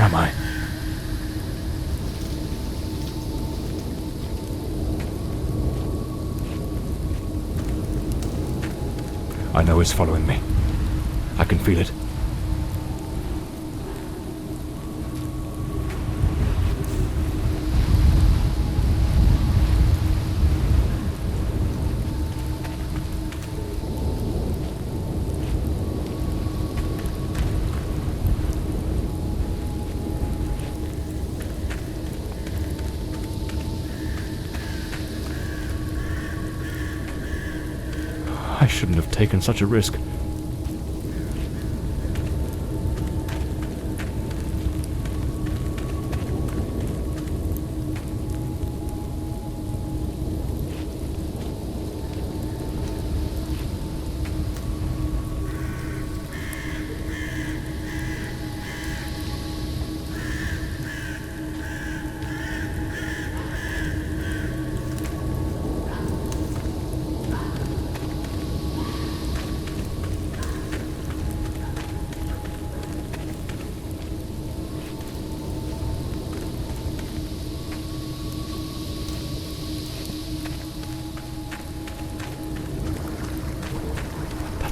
am I? I know it's following me. I can feel it. I shouldn't have taken such a risk.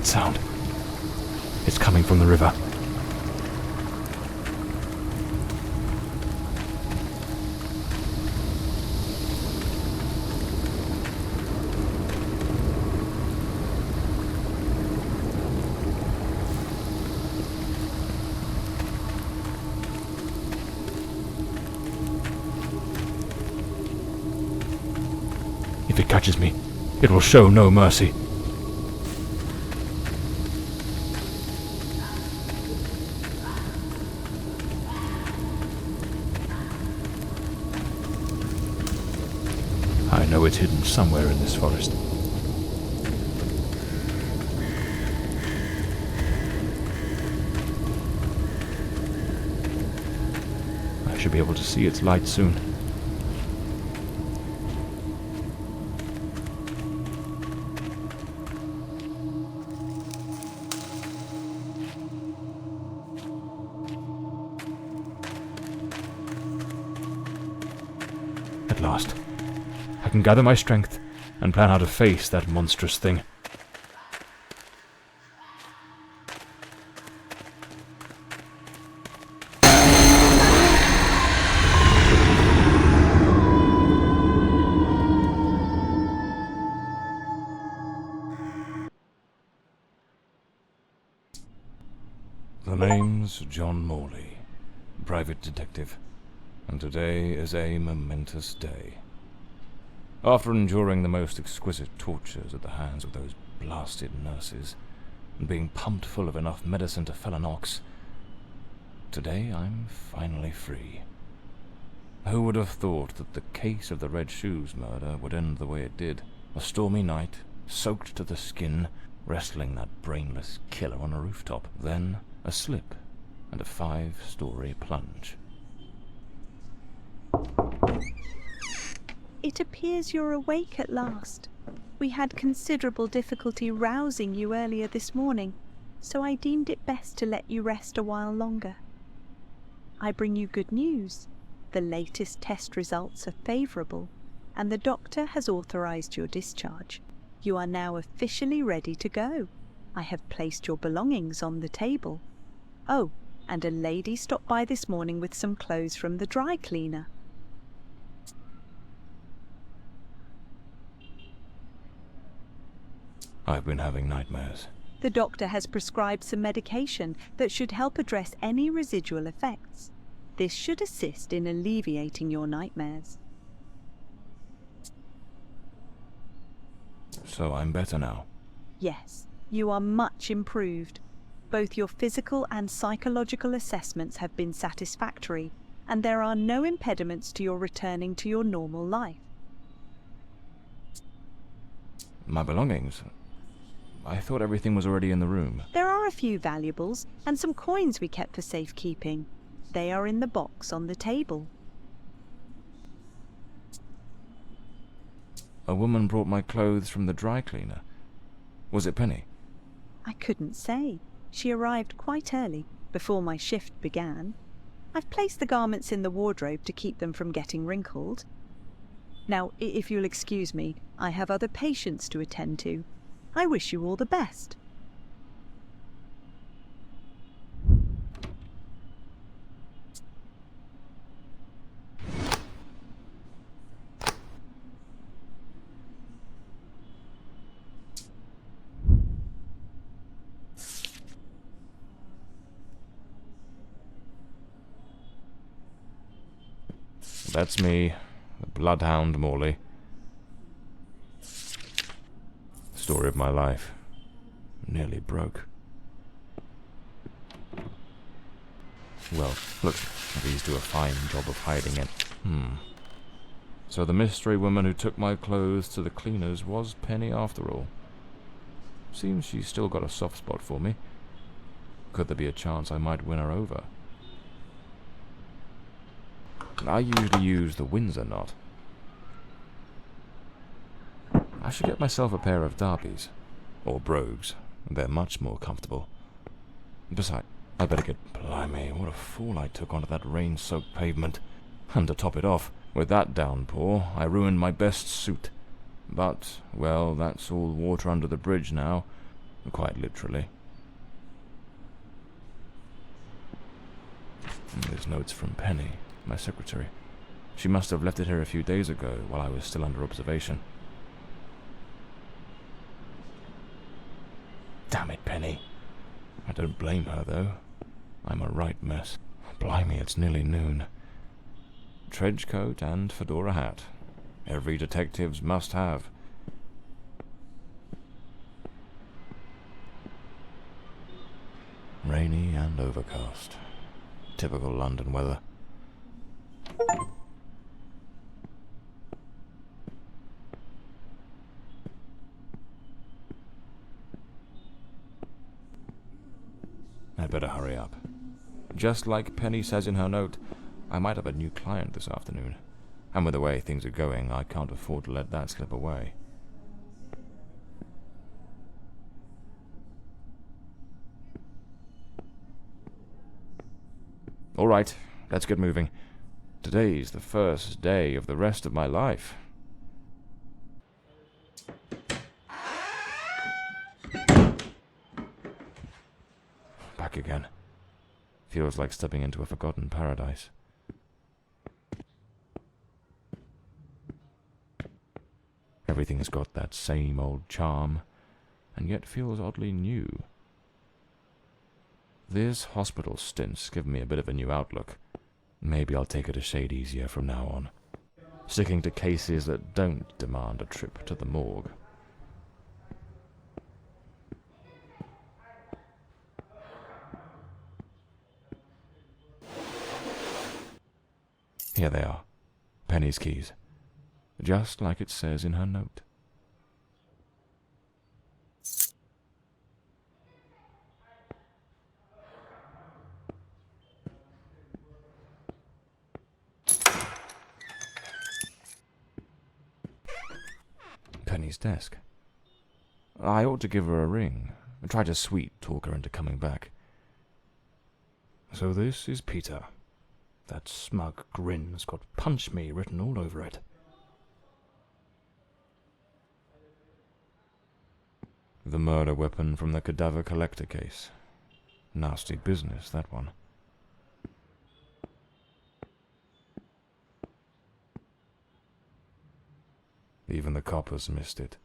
Sound. It's coming from the river. If it catches me, it will show no mercy. I know it's hidden somewhere in this forest. I should be able to see its light soon. At last. I can gather my strength and plan how to face that monstrous thing. The name's John Morley, private detective, and today is a momentous day. After enduring the most exquisite tortures at the hands of those blasted nurses, and being pumped full of enough medicine to fell an ox, today I'm finally free. Who would have thought that the case of the Red Shoes murder would end the way it did? A stormy night, soaked to the skin, wrestling that brainless killer on a rooftop. Then a slip and a 5-story plunge. It appears you're awake at last. We had considerable difficulty rousing you earlier this morning, so I deemed it best to let you rest a while longer. I bring you good news. The latest test results are favourable, and the doctor has authorised your discharge. You are now officially ready to go. I have placed your belongings on the table. Oh, and a lady stopped by this morning with some clothes from the dry cleaner. I've been having nightmares. The doctor has prescribed some medication that should help address any residual effects. This should assist in alleviating your nightmares. So I'm better now? Yes, you are much improved. Both your physical and psychological assessments have been satisfactory, and there are no impediments to your returning to your normal life. My belongings? I thought everything was already in the room. There are a few valuables and some coins we kept for safekeeping. They are in the box on the table. A woman brought my clothes from the dry cleaner. Was it Penny? I couldn't say. She arrived quite early, before my shift began. I've placed the garments in the wardrobe to keep them from getting wrinkled. Now, if you'll excuse me, I have other patients to attend to. I wish you all the best. That's me, the bloodhound Morley. Story of my life. Nearly broke. Well, look, these do a fine job of hiding it. So the mystery woman who took my clothes to the cleaners was Penny after all. Seems she's still got a soft spot for me. Could there be a chance I might win her over? I usually use the Windsor knot. I should get myself a pair of derbies. Or brogues. They're much more comfortable. Besides, I better get... Blimey, what a fool I took onto that rain-soaked pavement. And to top it off, with that downpour, I ruined my best suit. But, well, that's all water under the bridge now. Quite literally. There's notes from Penny, my secretary. She must have left it here a few days ago while I was still under observation. Damn it, Penny. I don't blame her, though. I'm a right mess. Blimey, it's nearly noon. Trench coat and fedora hat. Every detective's must have. Rainy and overcast. Typical London weather. I'd better hurry up. Just like Penny says in her note, I might have a new client this afternoon. And with the way things are going, I can't afford to let that slip away. All right, let's get moving. Today's the first day of the rest of my life. Back again. Feels like stepping into a forgotten paradise. Everything's got that same old charm, and yet feels oddly new. This hospital stint's given me a bit of a new outlook. Maybe I'll take it a shade easier from now on, sticking to cases that don't demand a trip to the morgue. Here they are, Penny's keys, just like it says in her note. Penny's desk. I ought to give her a ring, and try to sweet-talk her into coming back. So this is Peter. That smug grin's got "Punch Me" written all over it. The murder weapon from the cadaver collector case. Nasty business, that one. Even the coppers missed it.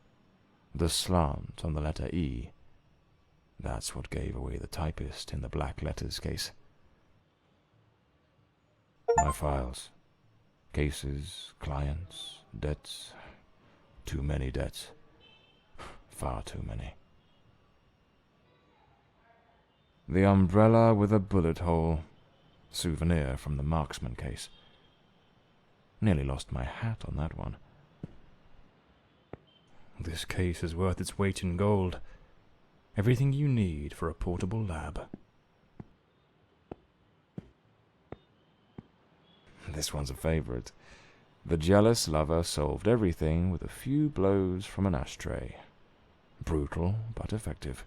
The slant on the letter E. That's what gave away the typist in the black letters case. My files. Cases, clients, debts. Too many debts. Far too many. The umbrella with a bullet hole. Souvenir from the marksman case. Nearly lost my hat on that one. This case is worth its weight in gold. Everything you need for a portable lab. This one's a favorite. The jealous lover solved everything with a few blows from an ashtray. Brutal, but effective.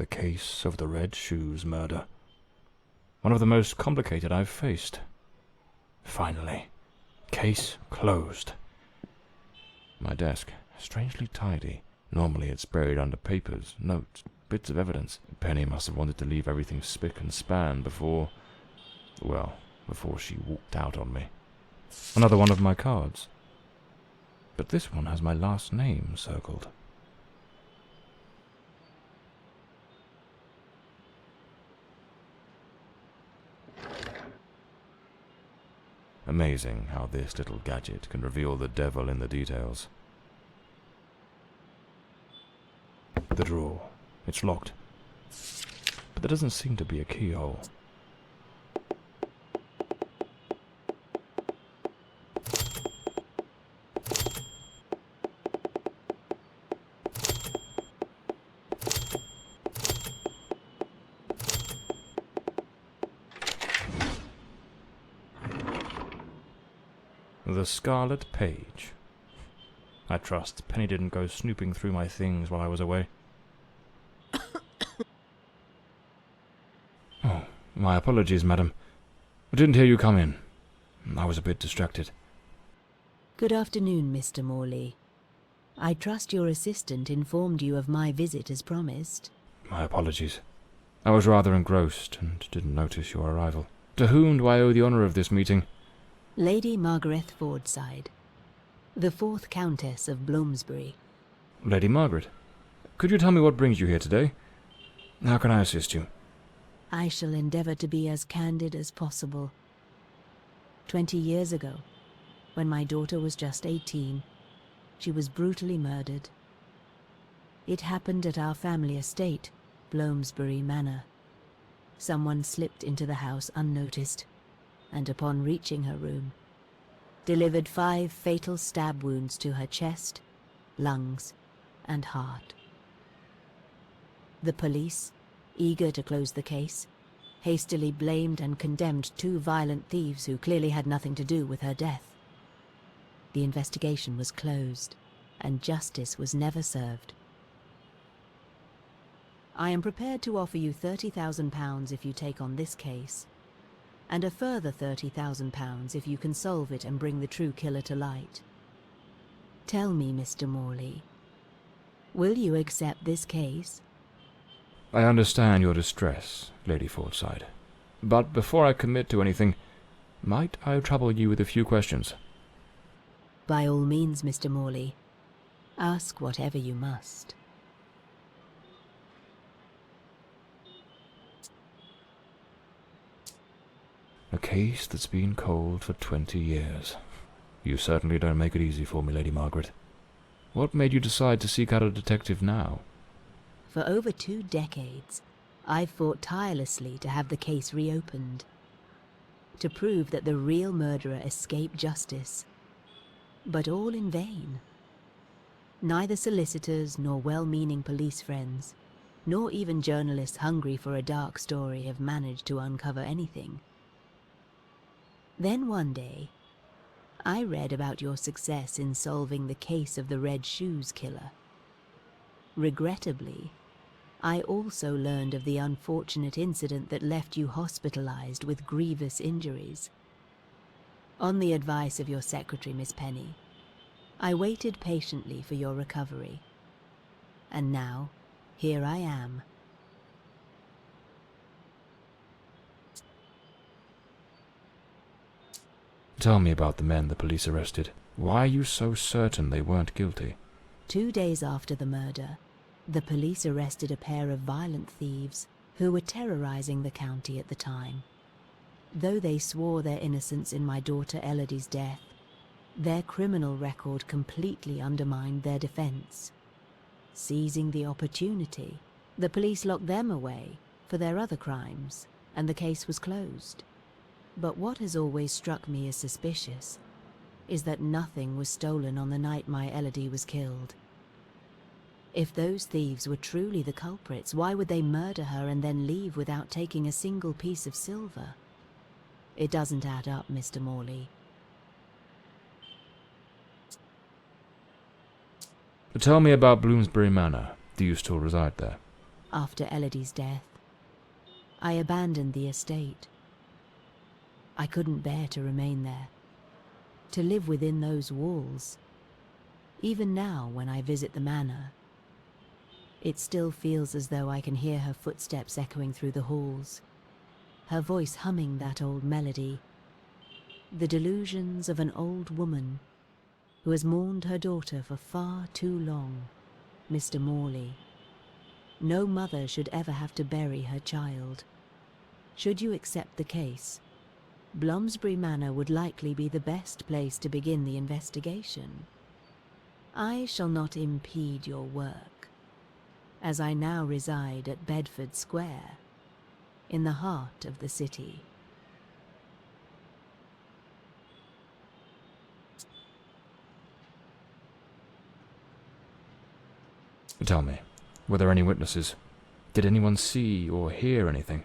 case of the Red Shoes murder. One of the most complicated I've faced. Finally. Case closed. My desk, strangely tidy. Normally it's buried under papers, notes, bits of evidence. Penny must have wanted to leave everything spick and span before she walked out on me. Another one of my cards. But this one has my last name circled. Amazing how this little gadget can reveal the devil in the details. The drawer. It's locked. But there doesn't seem to be a keyhole. The Scarlet Page. I trust Penny didn't go snooping through my things while I was away. Oh, my apologies, madam. I didn't hear you come in. I was a bit distracted. Good afternoon, Mr. Morley. I trust your assistant informed you of my visit as promised. My apologies. I was rather engrossed and didn't notice your arrival. To whom do I owe the honour of this meeting? Lady Margaret Fordside, the 4th Countess of Bloomsbury. Lady Margaret, could you tell me what brings you here today? How can I assist you? I shall endeavour to be as candid as possible. 20 years ago, when my daughter was just 18, she was brutally murdered. It happened at our family estate, Bloomsbury Manor. Someone slipped into the house unnoticed, and upon reaching her room, delivered 5 fatal stab wounds to her chest, lungs, and heart. The police, eager to close the case, hastily blamed and condemned 2 violent thieves who clearly had nothing to do with her death. The investigation was closed, and justice was never served. I am prepared to offer you £30,000 if you take on this case, and a further £30,000 if you can solve it and bring the true killer to light. Tell me, Mr. Morley, will you accept this case? I understand your distress, Lady Fordside. But before I commit to anything, might I trouble you with a few questions? By all means, Mr. Morley. Ask whatever you must. A case that's been cold for 20 years. You certainly don't make it easy for me, Lady Margaret. What made you decide to seek out a detective now? For over 2 decades, I've fought tirelessly to have the case reopened, to prove that the real murderer escaped justice. But all in vain. Neither solicitors nor well-meaning police friends, nor even journalists hungry for a dark story have managed to uncover anything. Then one day, I read about your success in solving the case of the Red Shoes killer. Regrettably, I also learned of the unfortunate incident that left you hospitalized with grievous injuries. On the advice of your secretary, Miss Penny, I waited patiently for your recovery. And now, here I am. Tell me about the men the police arrested. Why are you so certain they weren't guilty? 2 days after the murder, the police arrested a pair of violent thieves who were terrorizing the county at the time. Though they swore their innocence in my daughter Elodie's death, their criminal record completely undermined their defense. Seizing the opportunity, the police locked them away for their other crimes, and the case was closed. But what has always struck me as suspicious is that nothing was stolen on the night my Elodie was killed. If those thieves were truly the culprits, why would they murder her and then leave without taking a single piece of silver? It doesn't add up, Mr. Morley. Tell me about Bloomsbury Manor. Do you still reside there? After Elodie's death, I abandoned the estate. I couldn't bear to remain there, to live within those walls. Even now, when I visit the manor, it still feels as though I can hear her footsteps echoing through the halls, her voice humming that old melody, the delusions of an old woman who has mourned her daughter for far too long, Mr. Morley. No mother should ever have to bury her child. Should you accept the case, Bloomsbury Manor would likely be the best place to begin the investigation. I shall not impede your work, as I now reside at Bedford Square, in the heart of the city. Tell me, were there any witnesses? Did anyone see or hear anything?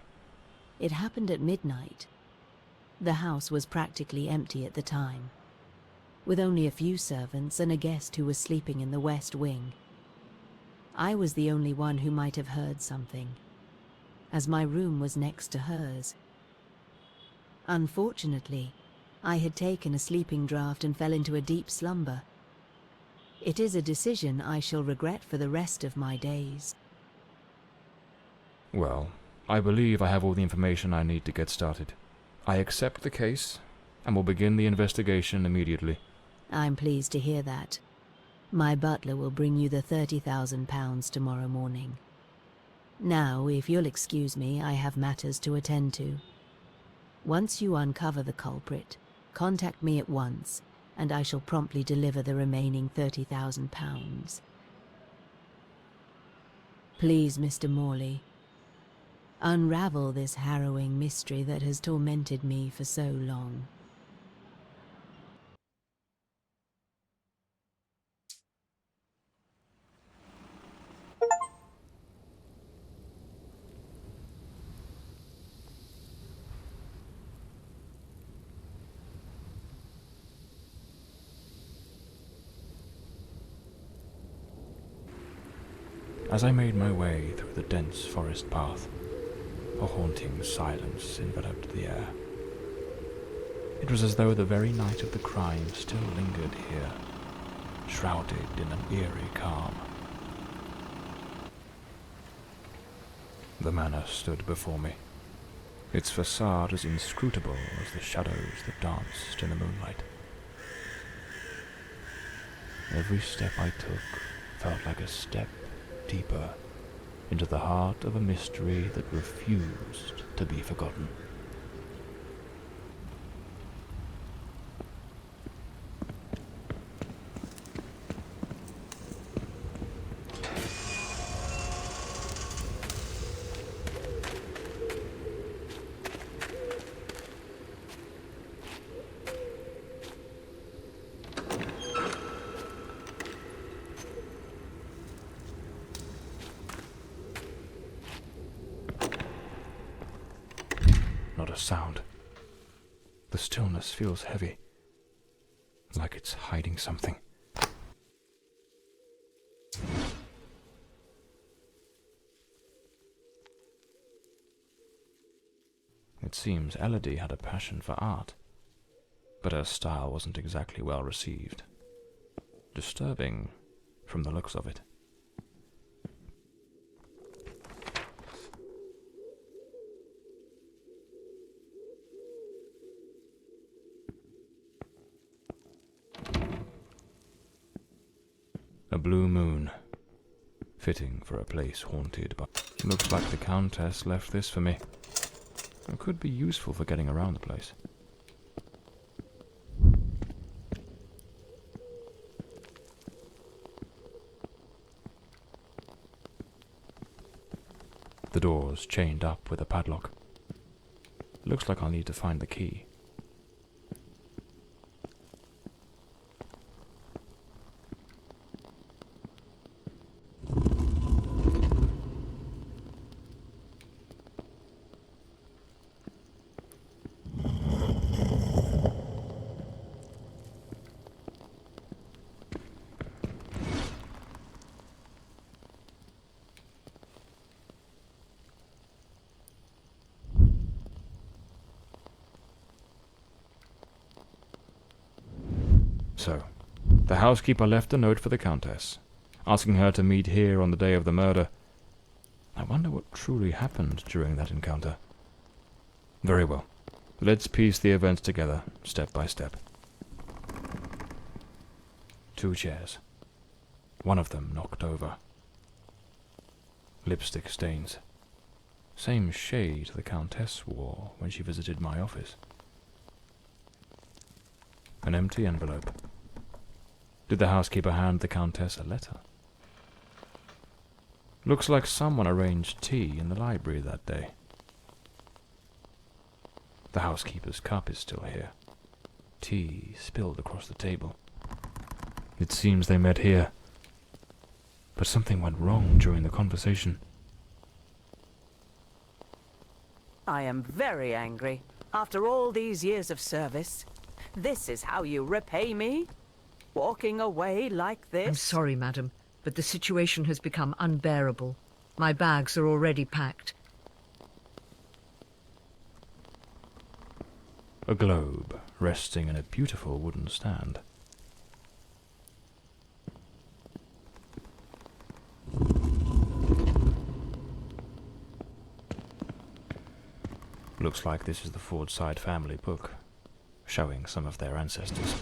It happened at midnight. The house was practically empty at the time, with only a few servants and a guest who was sleeping in the west wing. I was the only one who might have heard something, as my room was next to hers. Unfortunately, I had taken a sleeping draught and fell into a deep slumber. It is a decision I shall regret for the rest of my days. Well, I believe I have all the information I need to get started. I accept the case, and will begin the investigation immediately. I'm pleased to hear that. My butler will bring you the £30,000 tomorrow morning. Now, if you'll excuse me, I have matters to attend to. Once you uncover the culprit, contact me at once, and I shall promptly deliver the remaining £30,000. Please, Mr. Morley, unravel this harrowing mystery that has tormented me for so long. As I made my way through the dense forest path, a haunting silence enveloped the air. It was as though the very night of the crime still lingered here, shrouded in an eerie calm. The manor stood before me, its facade as inscrutable as the shadows that danced in the moonlight. Every step I took felt like a step deeper into the heart of a mystery that refused to be forgotten. Not a sound. The stillness feels heavy, like it's hiding something. It seems Elodie had a passion for art, but her style wasn't exactly well received. Disturbing from the looks of it. A blue moon, fitting for a place haunted by... Looks like the Countess left this for me. It could be useful for getting around the place. The door's chained up with a padlock. Looks like I'll need to find the key. So, the housekeeper left a note for the Countess, asking her to meet here on the day of the murder. I wonder what truly happened during that encounter. Very well. Let's piece the events together, step by step. 2 chairs. One of them knocked over. Lipstick stains. Same shade the Countess wore when she visited my office. An empty envelope. Did the housekeeper hand the Countess a letter? Looks like someone arranged tea in the library that day. The housekeeper's cup is still here. Tea spilled across the table. It seems they met here. But something went wrong during the conversation. I am very angry. After all these years of service, this is how you repay me? Walking away like this? I'm sorry, madam, but the situation has become unbearable. My bags are already packed. A globe resting in a beautiful wooden stand. Looks like this is the Fordside family book, showing some of their ancestors.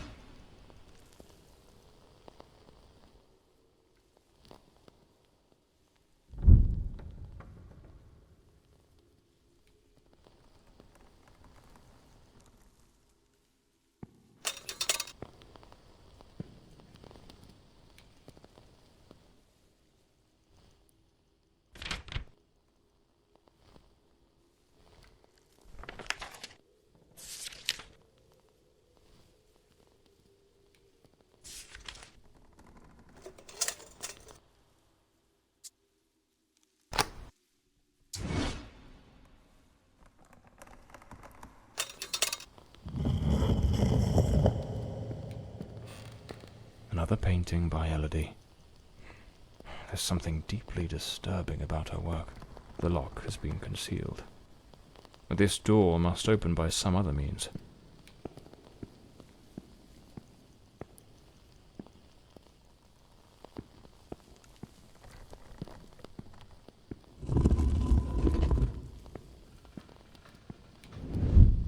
Another painting by Elodie. There's something deeply disturbing about her work. The lock has been concealed. This door must open by some other means.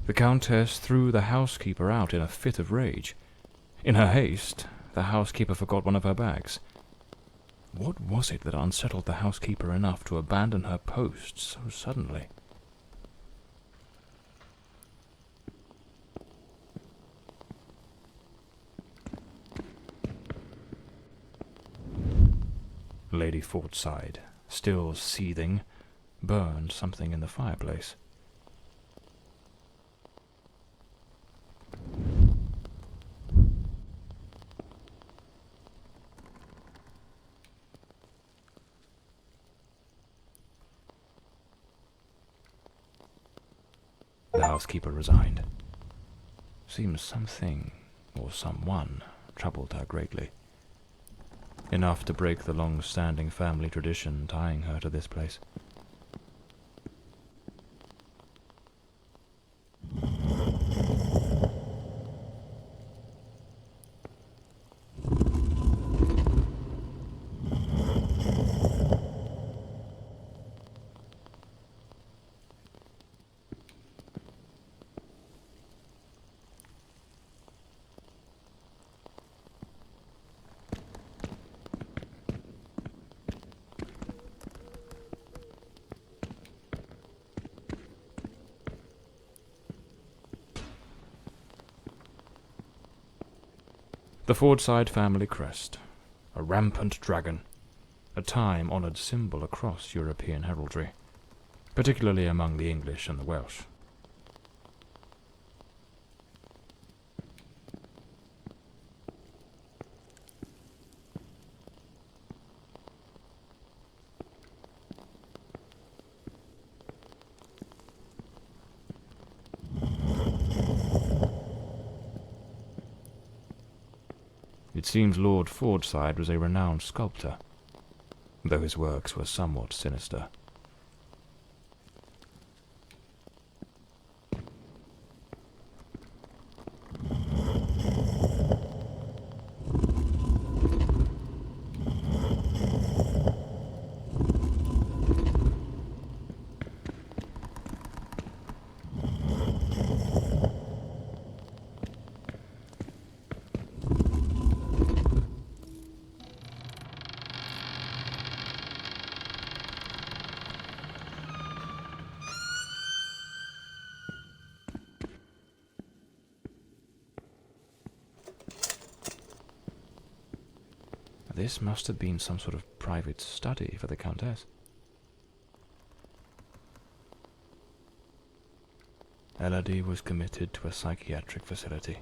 The Countess threw the housekeeper out in a fit of rage. In her haste, the housekeeper forgot one of her bags. What was it that unsettled the housekeeper enough to abandon her post so suddenly? Lady Fordside, still seething, burned something in the fireplace. The housekeeper resigned. Seems something, or someone, troubled her greatly. Enough to break the long-standing family tradition tying her to this place. The Fordside family crest, a rampant dragon, a time-honoured symbol across European heraldry, particularly among the English and the Welsh. It seems Lord Fordside was a renowned sculptor, though his works were somewhat sinister. This must have been some sort of private study for the Countess. Elodie was committed to a psychiatric facility,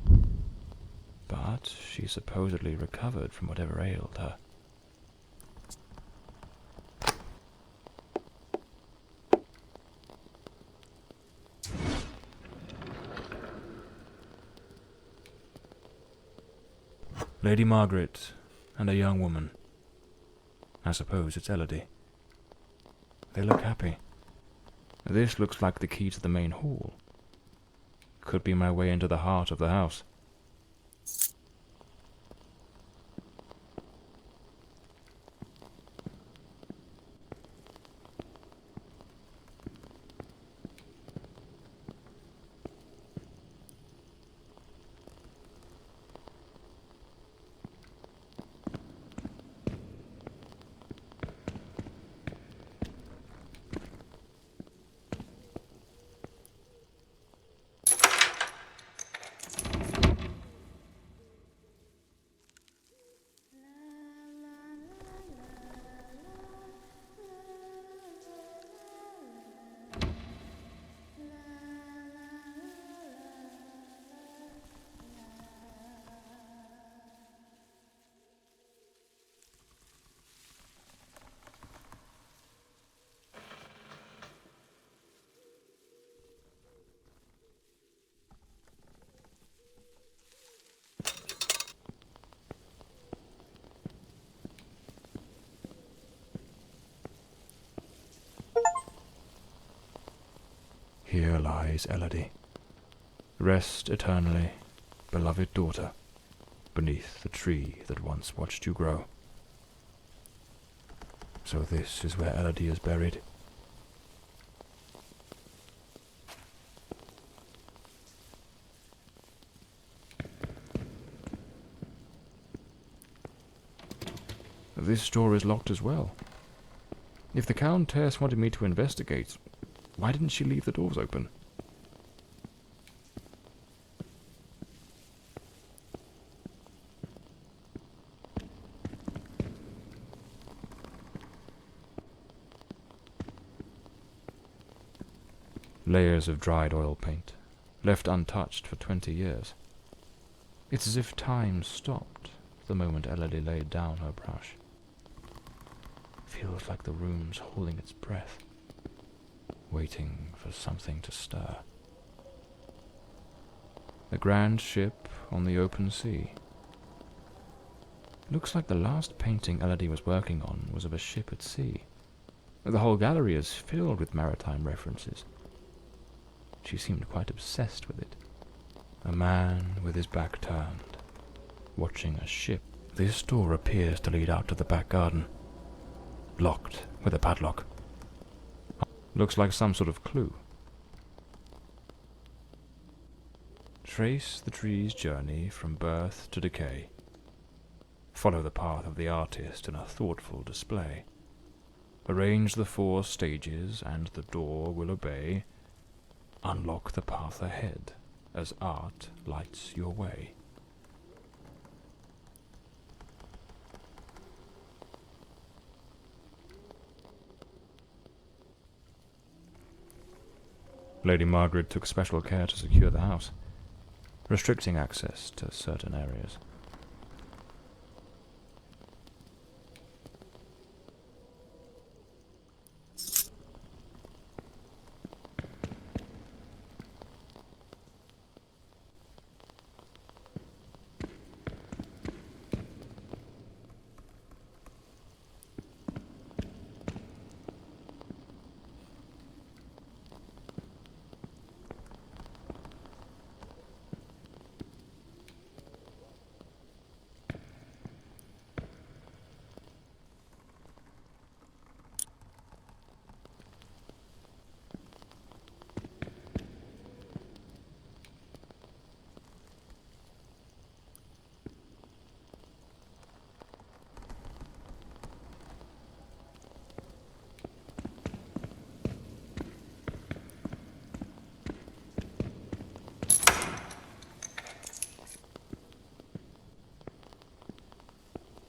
but she supposedly recovered from whatever ailed her. Lady Margaret and a young woman. I suppose it's Elodie. They look happy. This looks like the key to the main hall. Could be my way into the heart of the house. Here lies Elodie. Rest eternally, beloved daughter, beneath the tree that once watched you grow. So this is where Elodie is buried. This door is locked as well. If the Countess wanted me to investigate, why didn't she leave the doors open? Layers of dried oil paint, left untouched for 20 years. It's as if time stopped the moment Elodie laid down her brush. Feels like the room's holding its breath, waiting for something to stir. The grand ship on the open sea. Looks like the last painting Elodie was working on was of a ship at sea. The whole gallery is filled with maritime references. She seemed quite obsessed with it. A man with his back turned, watching a ship. This door appears to lead out to the back garden, locked with a padlock. Looks like some sort of clue. Trace the tree's journey from birth to decay. Follow the path of the artist in a thoughtful display. Arrange the 4 stages and the door will obey. Unlock the path ahead as art lights your way. Lady Margaret took special care to secure the house, restricting access to certain areas.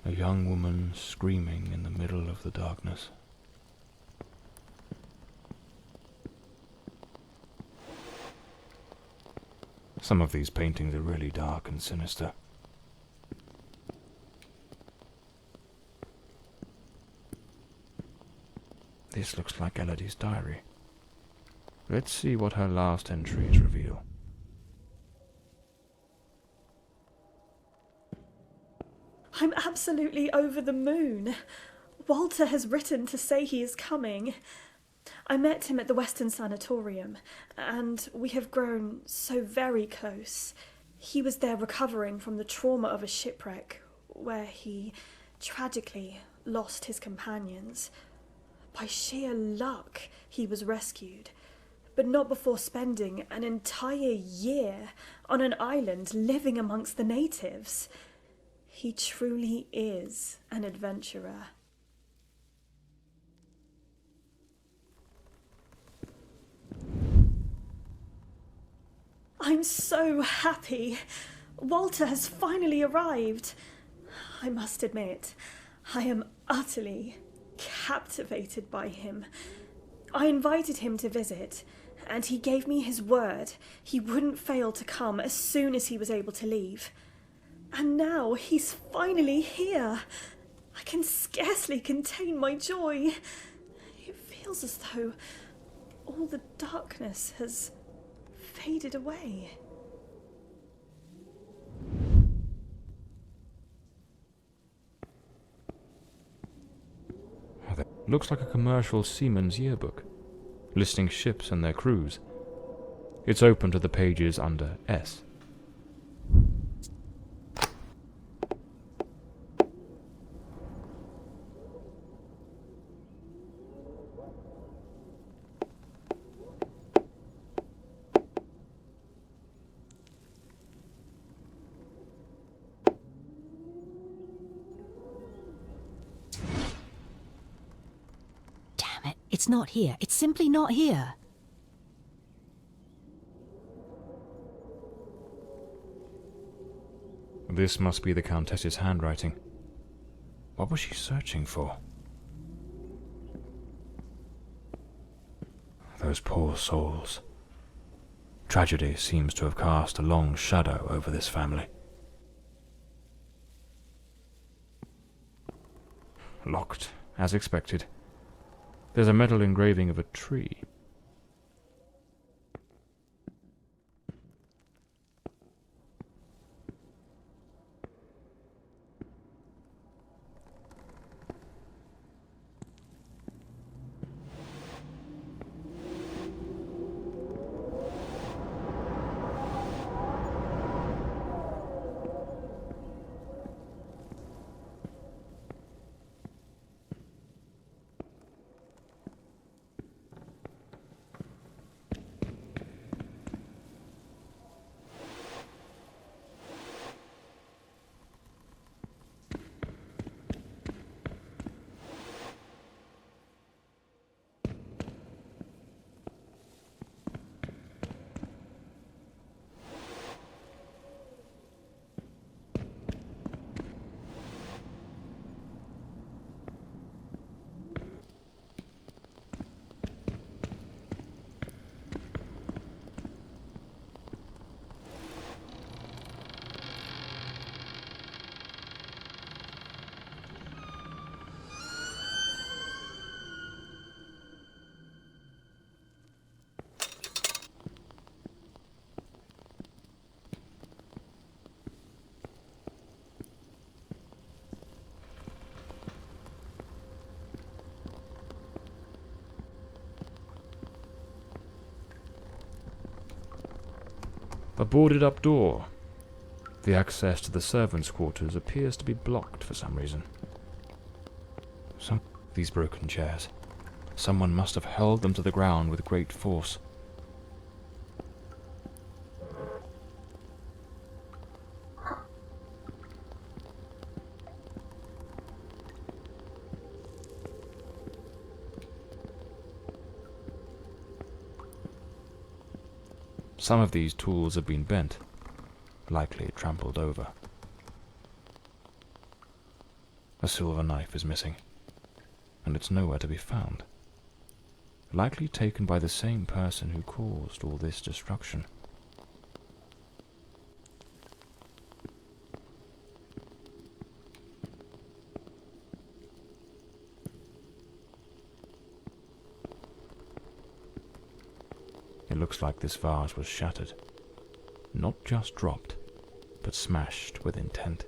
A young woman screaming in the middle of the darkness. Some of these paintings are really dark and sinister. This looks like Elodie's diary. Let's see what her last entries reveal. I'm absolutely over the moon. Walter has written to say he is coming. I met him at the Western Sanatorium, and we have grown so very close. He was there recovering from the trauma of a shipwreck, where he tragically lost his companions. By sheer luck, he was rescued, but not before spending an entire year on an island living amongst the natives. He truly is an adventurer. I'm so happy. Walter has finally arrived. I must admit, I am utterly captivated by him. I invited him to visit, and he gave me his word he wouldn't fail to come as soon as he was able to leave. And now he's finally here. I can scarcely contain my joy. It feels as though all the darkness has faded away. Looks like a commercial seaman's yearbook, listing ships and their crews. It's open to the pages under S. It's not here. It's simply not here. This must be the Countess's handwriting. What was she searching for? Those poor souls. Tragedy seems to have cast a long shadow over this family. Locked, as expected. There's a metal engraving of a tree. A boarded-up door. The access to the servants' quarters appears to be blocked for some reason. These broken chairs. Someone must have held them to the ground with great force. Some of these tools have been bent, likely trampled over. A silver knife is missing, and it's nowhere to be found. Likely taken by the same person who caused all this destruction. It looks like this vase was shattered. Not just dropped, but smashed with intent.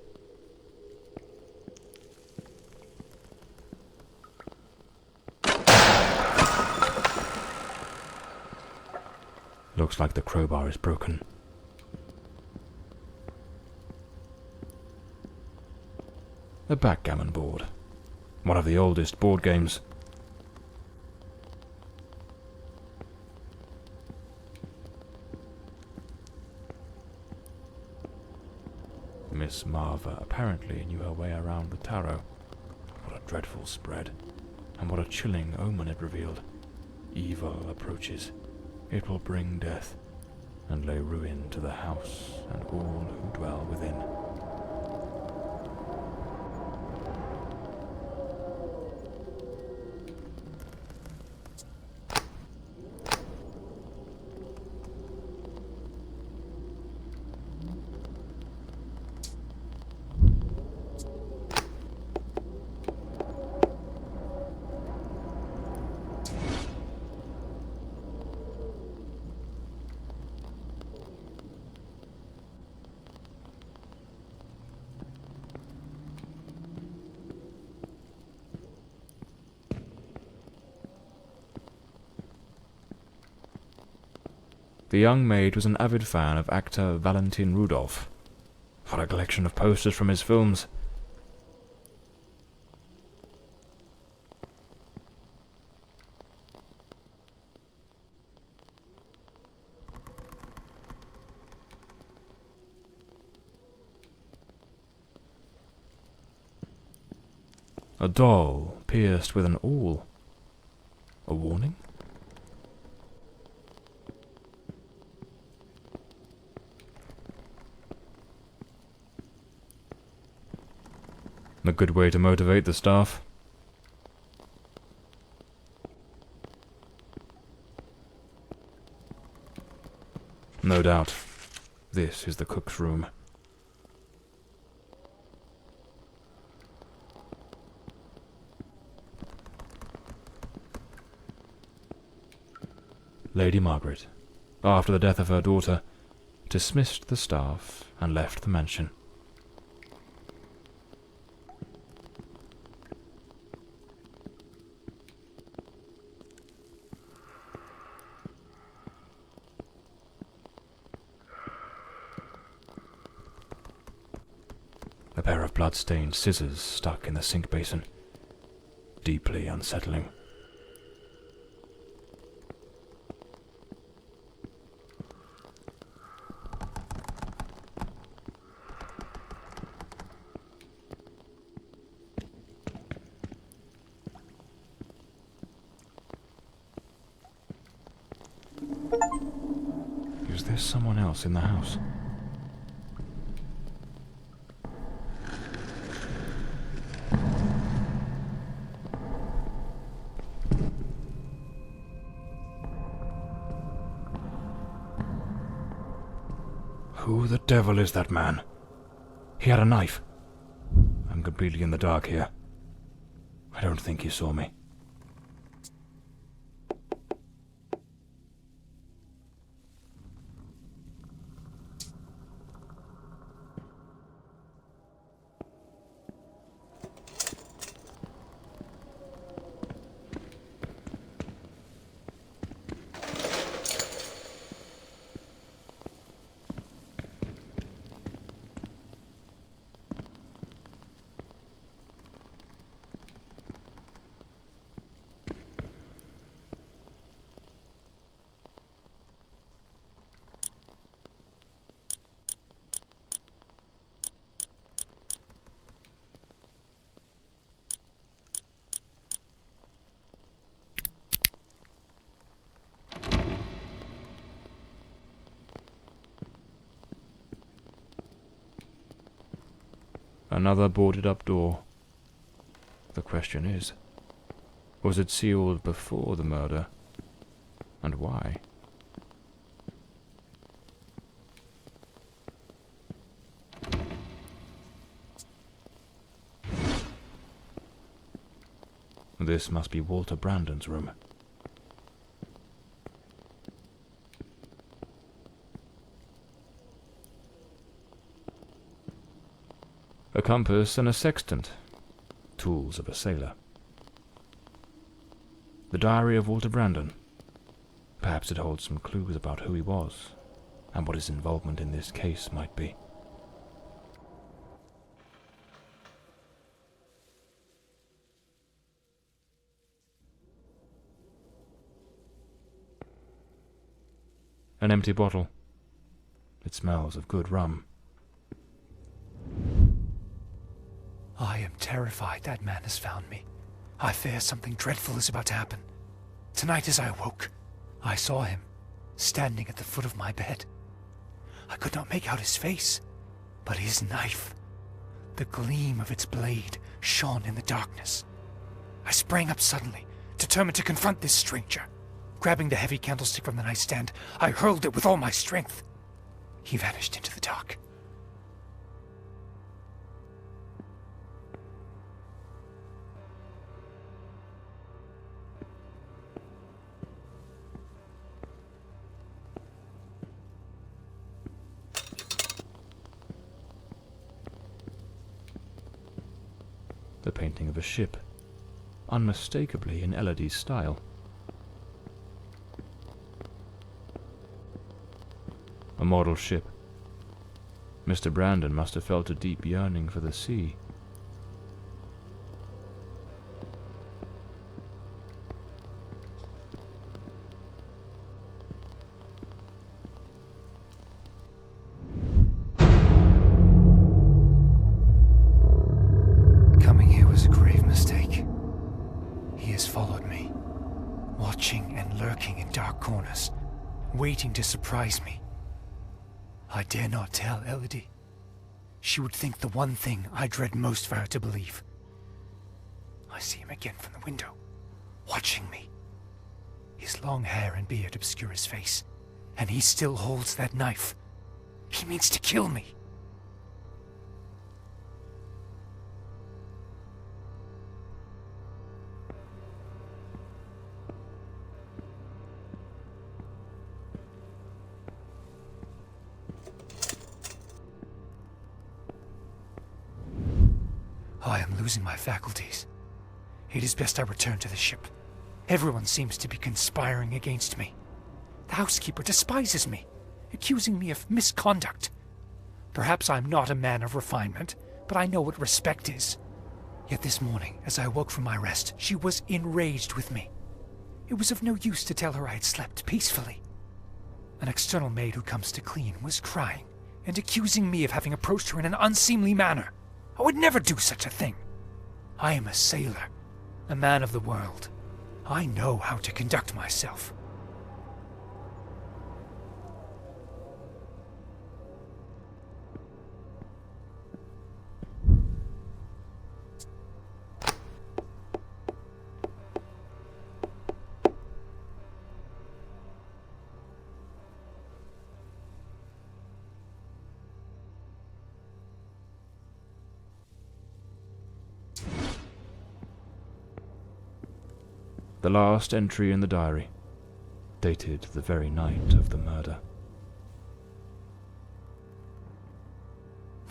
Looks like the crowbar is broken. A backgammon board. One of the oldest board games. Miss Marva apparently knew her way around the tarot. What a dreadful spread, and what a chilling omen it revealed. Evil approaches. It will bring death, and lay ruin to the house and all who dwell within. The young maid was an avid fan of actor Valentin Rudolph. What a collection of posters from his films. A doll pierced with an awl. A warning? A good way to motivate the staff. No doubt, this is the cook's room. Lady Margaret, after the death of her daughter, dismissed the staff and left the mansion. A pair of blood-stained scissors stuck in the sink basin. Deeply unsettling. Is there someone else in the house? Who the devil is that man? He had a knife. I'm completely in the dark here. I don't think he saw me. Another boarded-up door. The question is, was it sealed before the murder? And why? This must be Walter Brandon's room. A compass and a sextant, tools of a sailor. The diary of Walter Brandon. Perhaps it holds some clues about who he was, and what his involvement in this case might be. An empty bottle. It smells of good rum. I am terrified that man has found me. I fear something dreadful is about to happen. Tonight as I awoke, I saw him, standing at the foot of my bed. I could not make out his face, but his knife. The gleam of its blade shone in the darkness. I sprang up suddenly, determined to confront this stranger. Grabbing the heavy candlestick from the nightstand, I hurled it with all my strength. He vanished into the dark. The painting of a ship, unmistakably in Elodie's style. A model ship. Mr. Brandon must have felt a deep yearning for the sea. Coming here was a grave mistake. He has followed me, watching and lurking in dark corners, waiting to surprise me. I dare not tell Elodie. She would think the one thing I dread most for her to believe. I see him again from the window, watching me. His long hair and beard obscure his face, and he still holds that knife. He means to kill me. I am losing my faculties. It is best I return to the ship. Everyone seems to be conspiring against me. The housekeeper despises me, accusing me of misconduct. Perhaps I'm not a man of refinement, but I know what respect is. Yet this morning, as I woke from my rest, she was enraged with me. It was of no use to tell her I had slept peacefully. An external maid who comes to clean was crying and accusing me of having approached her in an unseemly manner. I would never do such a thing. I am a sailor, a man of the world. I know how to conduct myself. The last entry in the diary, dated the very night of the murder.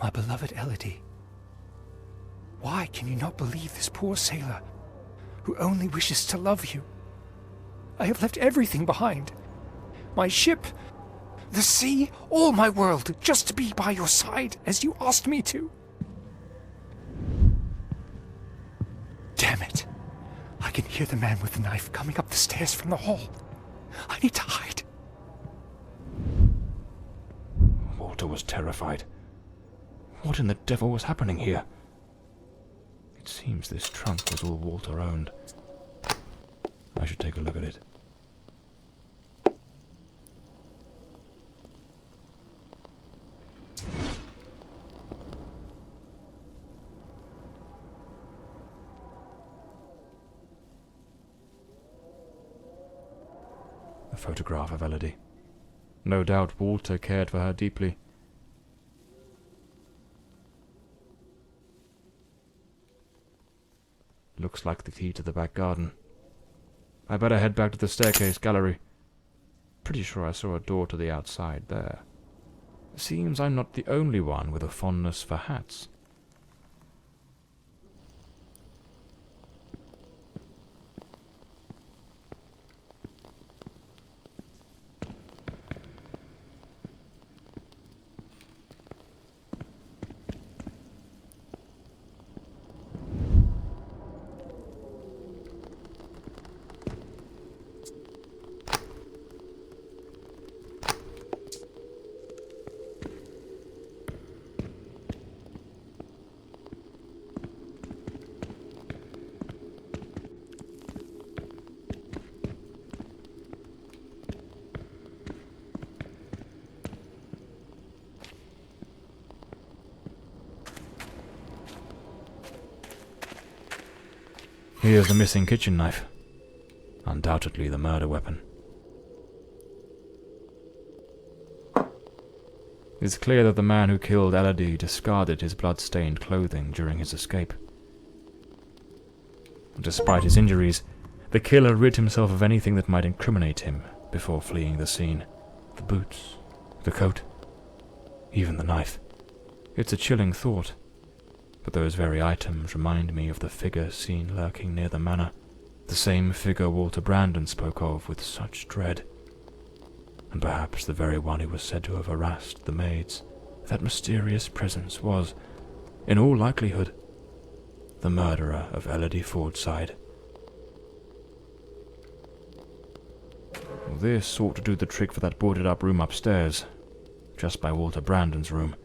My beloved Elodie, why can you not believe this poor sailor who only wishes to love you? I have left everything behind. My ship, the sea, all my world, just to be by your side as you asked me to. Damn it. I can hear the man with the knife coming up the stairs from the hall. I need to hide. Walter was terrified. What in the devil was happening here? It seems this trunk was all Walter owned. I should take a look at it. photograph of Elodie. No doubt Walter cared for her deeply. Looks like the key to the back garden. I better head back to the staircase gallery. Pretty sure I saw a door to the outside there. Seems I'm not the only one with a fondness for hats. Here's the missing kitchen knife. Undoubtedly the murder weapon. It's clear that the man who killed Elodie discarded his blood-stained clothing during his escape. Despite his injuries, the killer rid himself of anything that might incriminate him before fleeing the scene. The boots, the coat, even the knife. It's a chilling thought. But those very items remind me of the figure seen lurking near the manor, the same figure Walter Brandon spoke of with such dread, and perhaps the very one who was said to have harassed the maids. That mysterious presence was, in all likelihood, the murderer of Elodie Fordside. This ought to do the trick for that boarded-up room upstairs, just by Walter Brandon's room.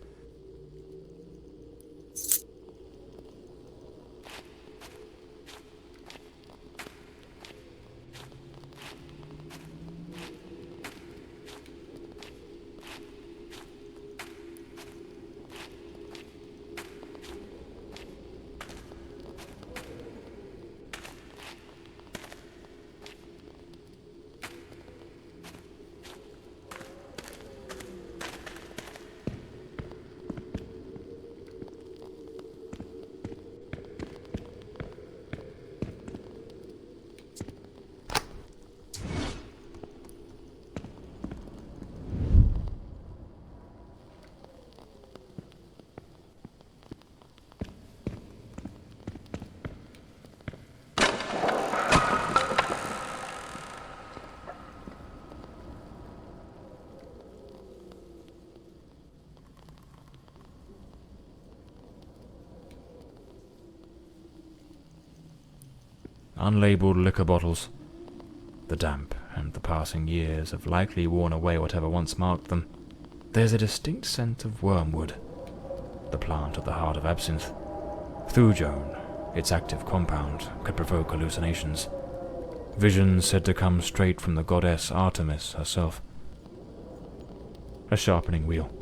Unlabeled liquor bottles. The damp and the passing years have likely worn away whatever once marked them. There's a distinct scent of wormwood, the plant at the heart of absinthe. Thujone, its active compound, could provoke hallucinations. Visions said to come straight from the goddess Artemis herself. A sharpening wheel.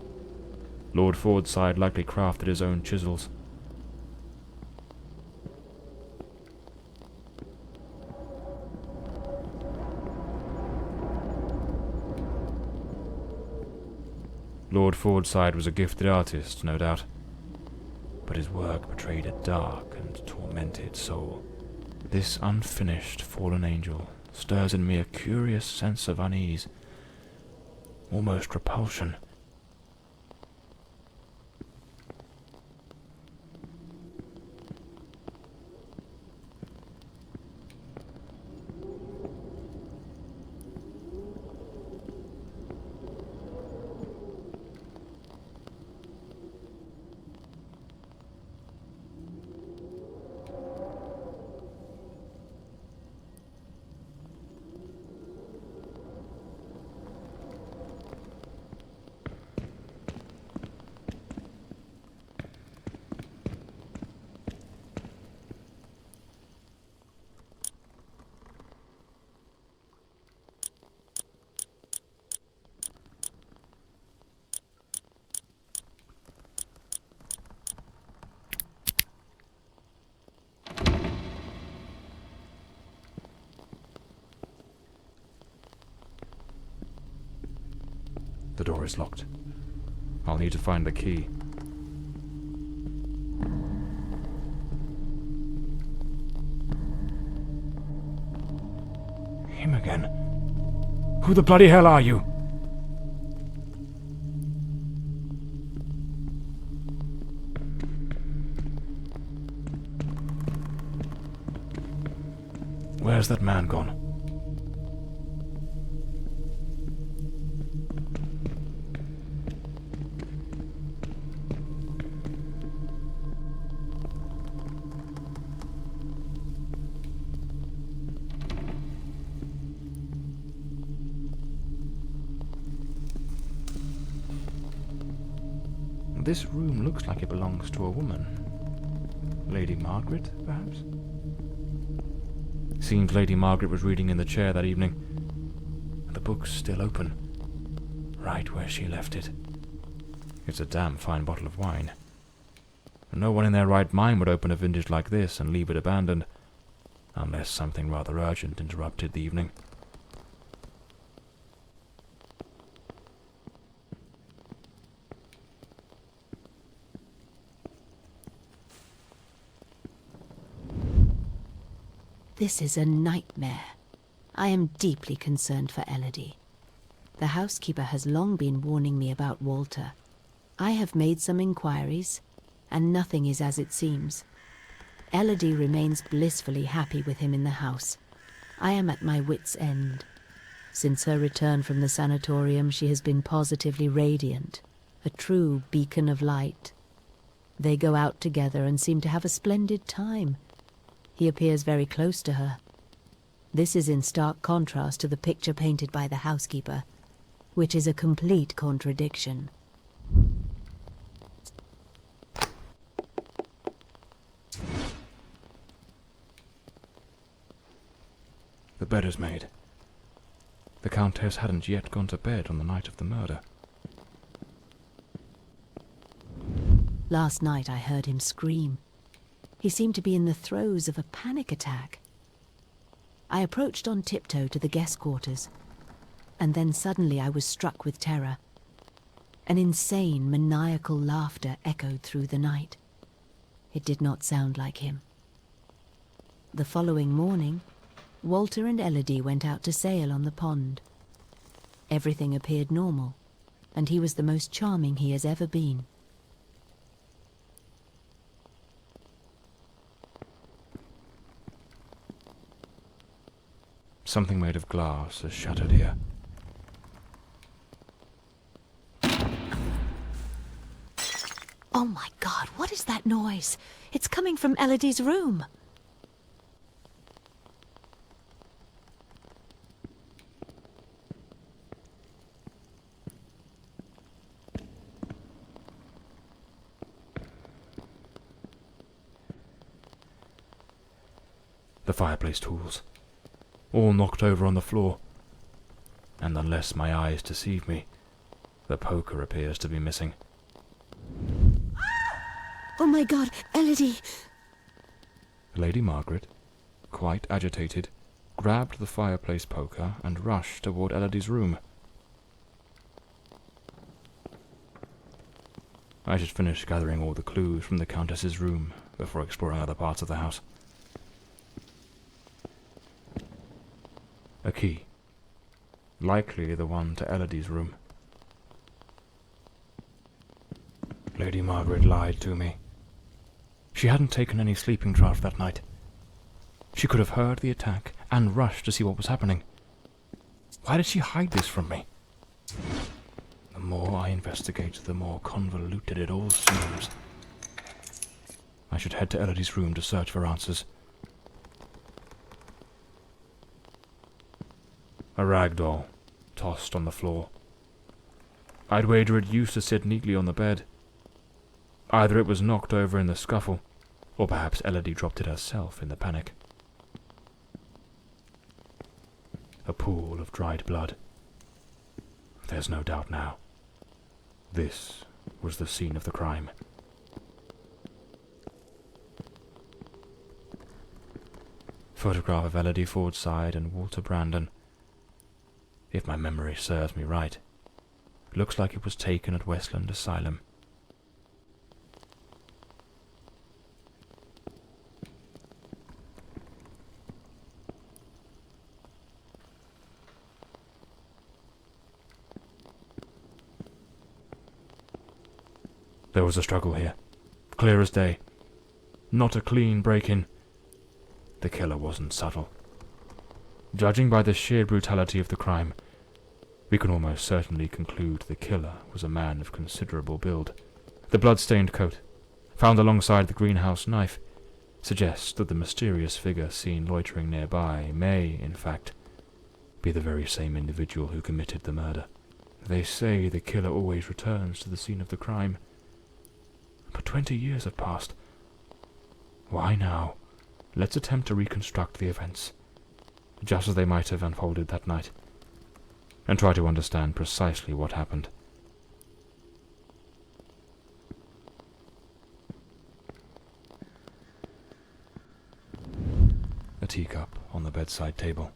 Lord Fordside likely crafted his own chisels. Lord Fordside was a gifted artist, no doubt, but his work betrayed a dark and tormented soul. This unfinished fallen angel stirs in me a curious sense of unease, almost repulsion. The door is locked. I'll need to find the key. Him again. Who the bloody hell are you? Where's that man gone? This room looks like it belongs to a woman. Lady Margaret, perhaps? Seems Lady Margaret was reading in the chair that evening. The book's still open. Right where she left it. It's a damn fine bottle of wine. No one in their right mind would open a vintage like this and leave it abandoned, unless something rather urgent interrupted the evening. This is a nightmare. I am deeply concerned for Elodie. The housekeeper has long been warning me about Walter. I have made some inquiries, and nothing is as it seems. Elodie remains blissfully happy with him in the house. I am at my wit's end. Since her return from the sanatorium, she has been positively radiant, a true beacon of light. They go out together and seem to have a splendid time. He appears very close to her. This is in stark contrast to the picture painted by the housekeeper, which is a complete contradiction. The bed is made. The Countess hadn't yet gone to bed on the night of the murder. Last night I heard him scream. He seemed to be in the throes of a panic attack. I approached on tiptoe to the guest quarters, and then suddenly I was struck with terror. An insane, maniacal laughter echoed through the night. It did not sound like him. The following morning, Walter and Elodie went out to sail on the pond. Everything appeared normal, and he was the most charming he has ever been. Something made of glass has shattered here. Oh my God, what is that noise? It's coming from Elodie's room. The fireplace tools, all knocked over on the floor, and unless my eyes deceive me, the poker appears to be missing. Oh my God, Elodie! Lady Margaret, quite agitated, grabbed the fireplace poker and rushed toward Elodie's room. I should finish gathering all the clues from the Countess's room before exploring other parts of the house. A key. Likely the one to Elodie's room. Lady Margaret lied to me. She hadn't taken any sleeping draught that night. She could have heard the attack and rushed to see what was happening. Why did she hide this from me? The more I investigate, the more convoluted it all seems. I should head to Elodie's room to search for answers. A rag doll, tossed on the floor. I'd wager it used to sit neatly on the bed. Either it was knocked over in the scuffle, or perhaps Elodie dropped it herself in the panic. A pool of dried blood. There's no doubt now. This was the scene of the crime. Photograph of Elodie Fordside and Walter Brandon. If my memory serves me right, looks like it was taken at Westland Asylum. There was a struggle here, clear as day. Not a clean break-in. The killer wasn't subtle. Judging by the sheer brutality of the crime, we can almost certainly conclude the killer was a man of considerable build. The blood-stained coat, found alongside the greenhouse knife, suggests that the mysterious figure seen loitering nearby may, in fact, be the very same individual who committed the murder. They say the killer always returns to the scene of the crime. But 20 years have passed. Why now? Let's attempt to reconstruct the events, just as they might have unfolded that night, and try to understand precisely what happened. A teacup on the bedside table.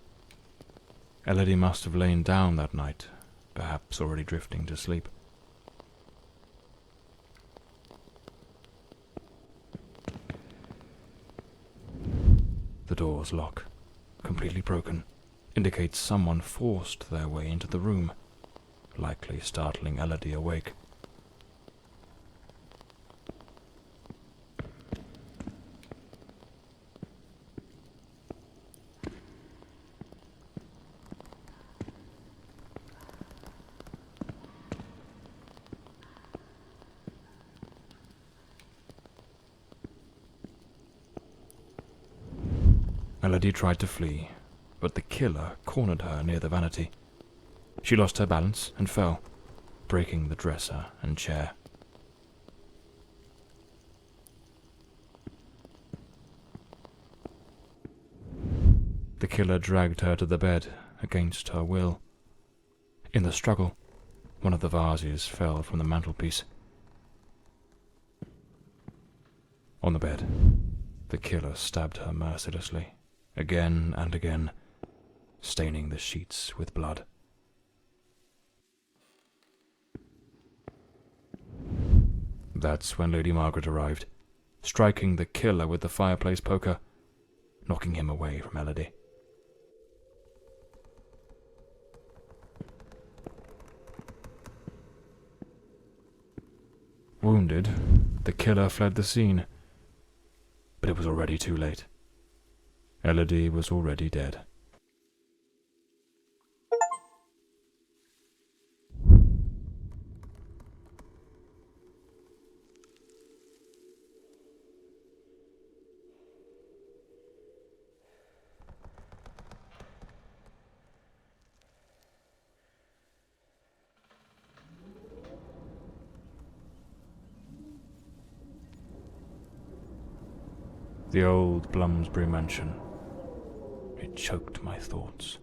Elodie must have lain down that night, perhaps already drifting to sleep. The door's lock, completely broken, indicates someone forced their way into the room, likely startling Elodie awake. Elodie tried to flee, but the killer cornered her near the vanity. She lost her balance and fell, breaking the dresser and chair. The killer dragged her to the bed against her will. In the struggle, one of the vases fell from the mantelpiece. On the bed, the killer stabbed her mercilessly, again and again, staining the sheets with blood. That's when Lady Margaret arrived, striking the killer with the fireplace poker, knocking him away from Elodie. Wounded, the killer fled the scene, but it was already too late. Elodie was already dead. The old Bloomsbury mansion. It choked my thoughts.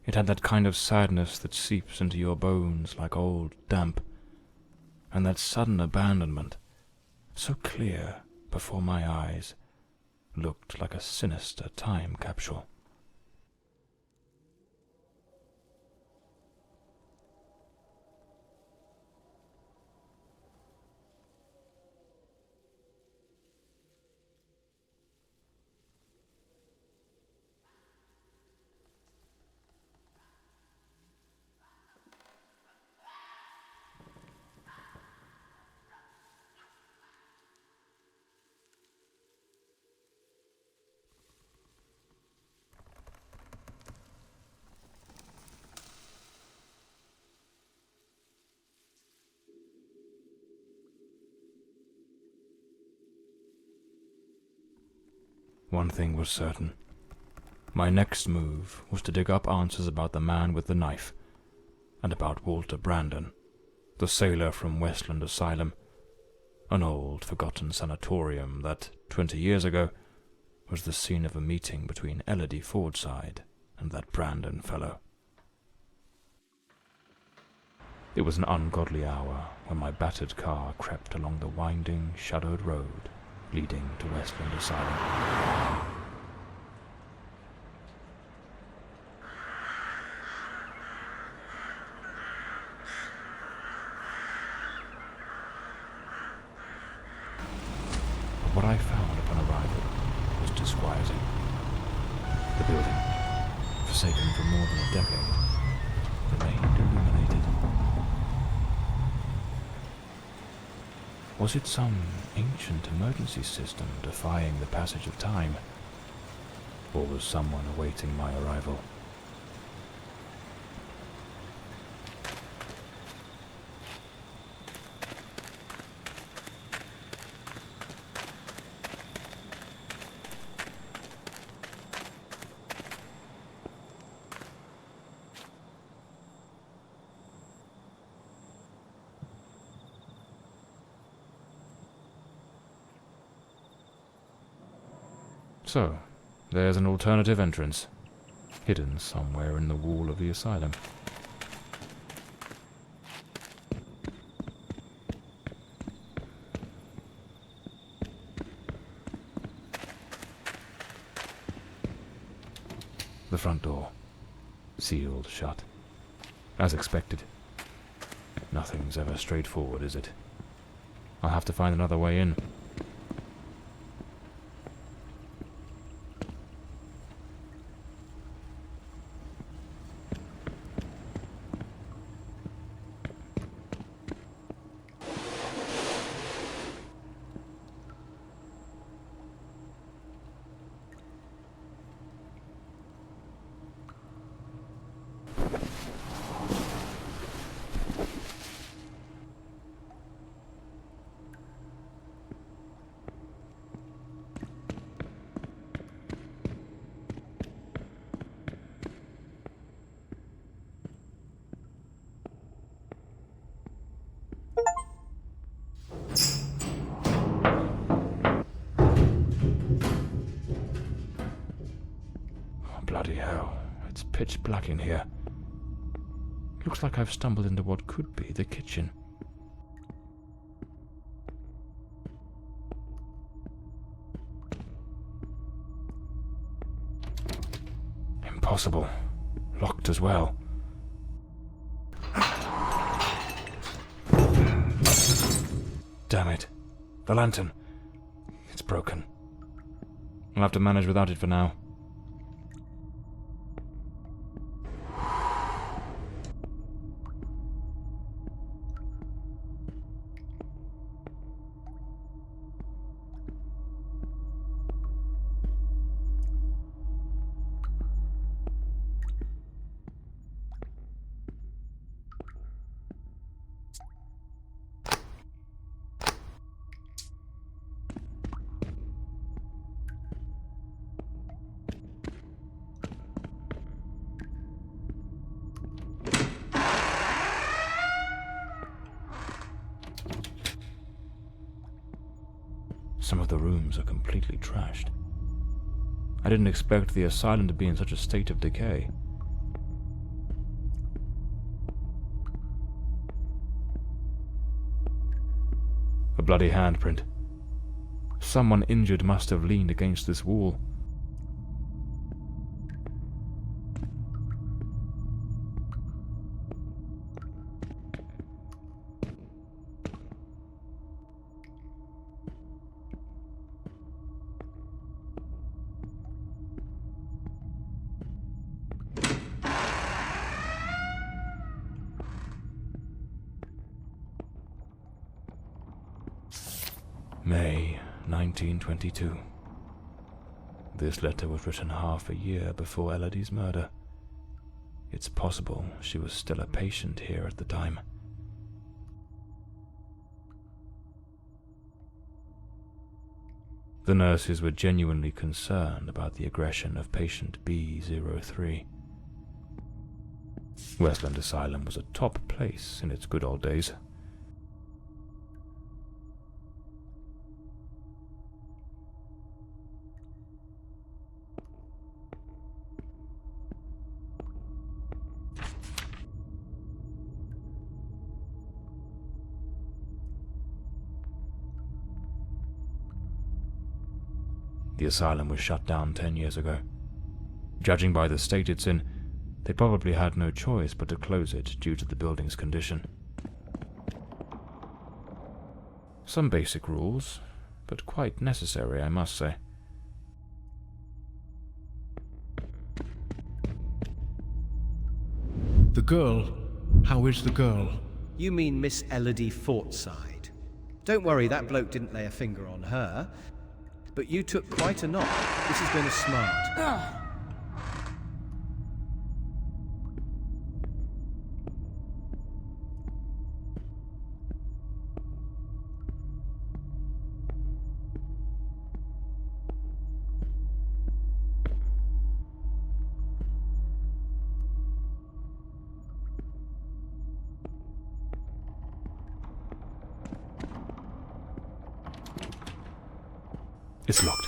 It had that kind of sadness that seeps into your bones like old damp, and that sudden abandonment, so clear before my eyes, looked like a sinister time capsule. One thing was certain. My next move was to dig up answers about the man with the knife, and about Walter Brandon, the sailor from Westland Asylum, an old, forgotten sanatorium that, 20 years ago, was the scene of a meeting between Elodie Fordside and that Brandon fellow. It was an ungodly hour when my battered car crept along the winding, shadowed road leading to Westland Asylum. Was it some ancient emergency system defying the passage of time? Or was someone awaiting my arrival? So, there's an alternative entrance, hidden somewhere in the wall of the asylum. The front door, sealed shut. As expected. Nothing's ever straightforward, is it? I'll have to find another way in. Bloody hell, it's pitch black in here. Looks like I've stumbled into what could be the kitchen. Impossible. Locked as well. Damn it. The lantern. It's broken. I'll have to manage without it for now. Some of the rooms are completely trashed. I didn't expect the asylum to be in such a state of decay. A bloody handprint. Someone injured must have leaned against this wall. May 1922. This letter was written half a year before Elodie's murder. It's possible she was still a patient here at the time. The nurses were genuinely concerned about the aggression of patient B03. Westland Asylum was a top place in its good old days. The asylum was shut down 10 years ago. Judging by the state it's in, they probably had no choice but to close it due to the building's condition. Some basic rules, but quite necessary, I must say. The girl? How is the girl? You mean Miss Elodie Fortside? Don't worry, that bloke didn't lay a finger on her. But you took quite a knock. This has been a smart. It's locked.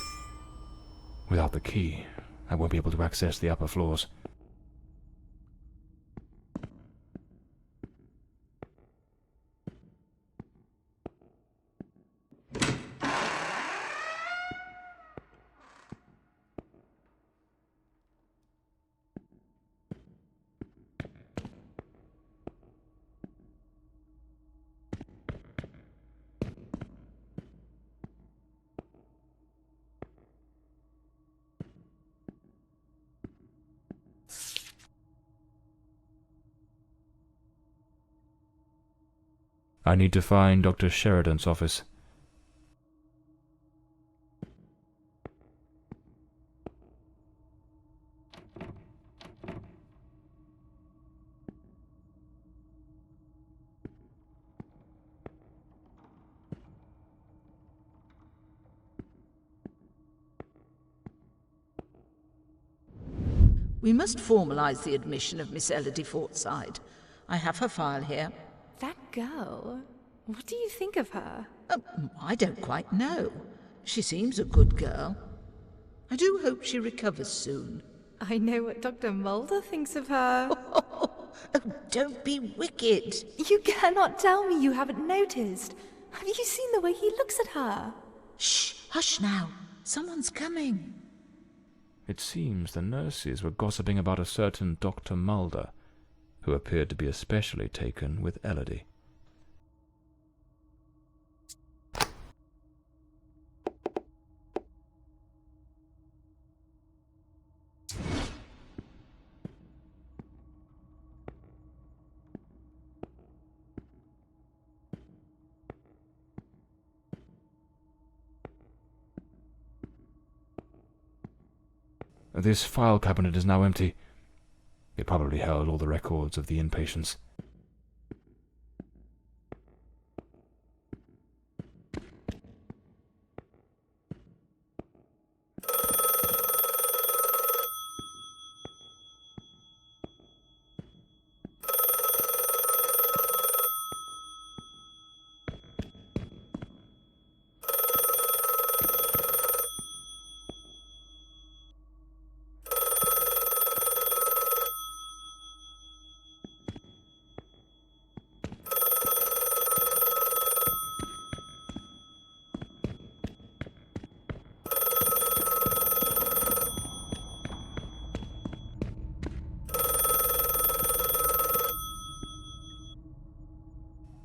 Without the key, I won't be able to access the upper floors. I need to find Dr. Sheridan's office. We must formalise the admission of Miss Elodie Fortside. I have her file here. That girl? What do you think of her? I don't quite know. She seems a good girl. I do hope she recovers soon. I know what Dr. Mulder thinks of her. Oh, don't be wicked. You cannot tell me you haven't noticed. Have you seen the way he looks at her? Shh, hush now. Someone's coming. It seems the nurses were gossiping about a certain Dr. Mulder, who appeared to be especially taken with Elodie. This file cabinet is now empty. It probably held all the records of the inpatients.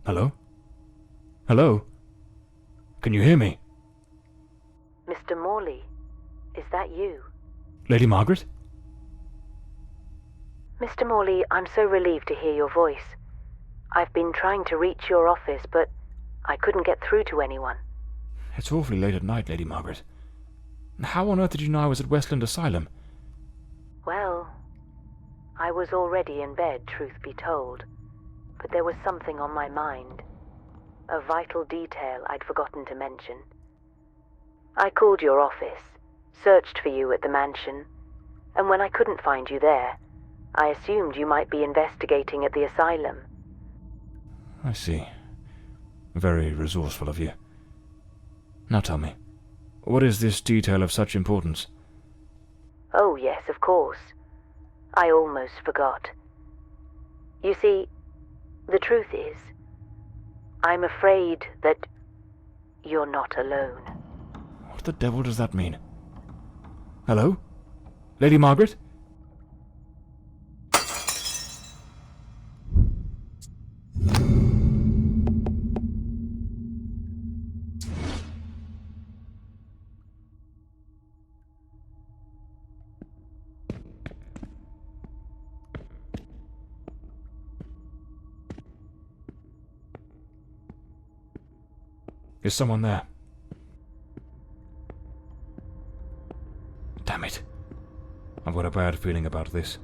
Hello? Hello? Can you hear me? Mr. Morley, is that you? Lady Margaret? Mr. Morley, I'm so relieved to hear your voice. I've been trying to reach your office, but I couldn't get through to anyone. It's awfully late at night, Lady Margaret. How on earth did you know I was at Westland Asylum? Well, I was already in bed, truth be told. But there was something on my mind. A vital detail I'd forgotten to mention. I called your office, searched for you at the mansion, and when I couldn't find you there, I assumed you might be investigating at the asylum. I see. Very resourceful of you. Now tell me, what is this detail of such importance? Oh, yes, of course. I almost forgot. You see, the truth is, I'm afraid that you're not alone. What the devil does that mean? Hello? Lady Margaret? Is someone there? Damn it. I've got a bad feeling about this.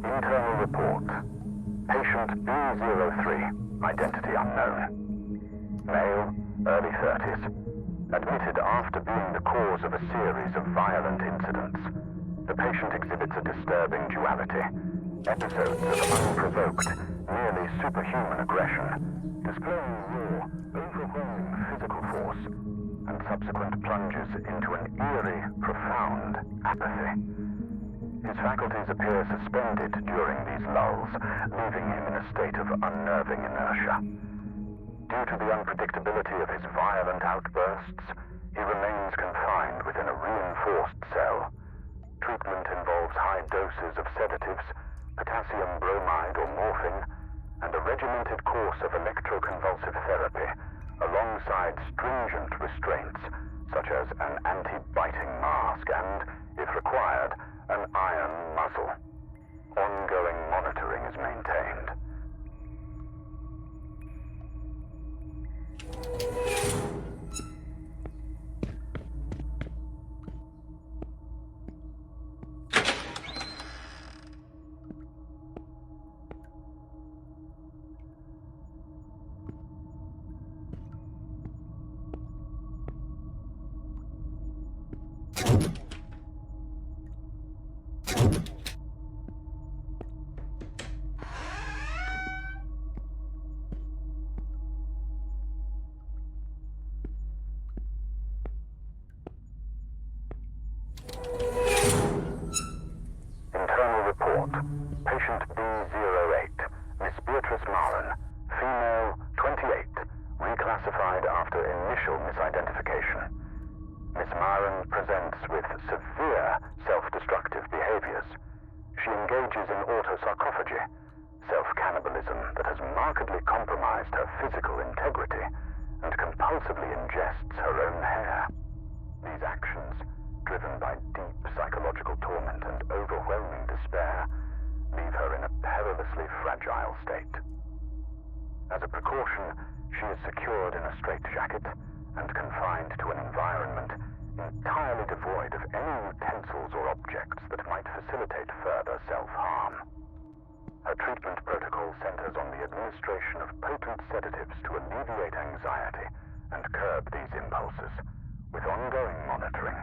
Internal report. Patient B03, identity unknown. Male, early 30s. Admitted after being the cause of a series of violent incidents. The patient exhibits a disturbing duality. Episodes of unprovoked, nearly superhuman aggression, displaying raw, overwhelming physical force, and subsequent plunges into an eerie, profound apathy. His faculties appear suspended during these lulls, leaving him in a state of unnerving inertia. Due to the unpredictability of his violent outbursts, he remains confined within a reinforced cell. Treatment involves high doses of sedatives, potassium bromide or morphine, and a regimented course of electroconvulsive therapy, alongside stringent restraints, such as an anti-biting mask and, if required, an iron muzzle. Ongoing monitoring is maintained. Internal report. Patient B08, Miss Beatrice Maren, female, 28, reclassified after initial misidentification. Miss Maren presents with severe self-destructive behaviors. She engages in autosarcophagy, self-cannibalism that has markedly compromised her physical integrity, and compulsively ingests her own hair. These actions, driven by deep psychological torment and overwhelming despair, leave her in a perilously fragile state. As a precaution, she is secured in a straitjacket and confined to an environment entirely devoid of any utensils or objects that might facilitate further self-harm. Her treatment protocol centers on the administration of potent sedatives to alleviate anxiety and curb these impulses, with ongoing monitoring.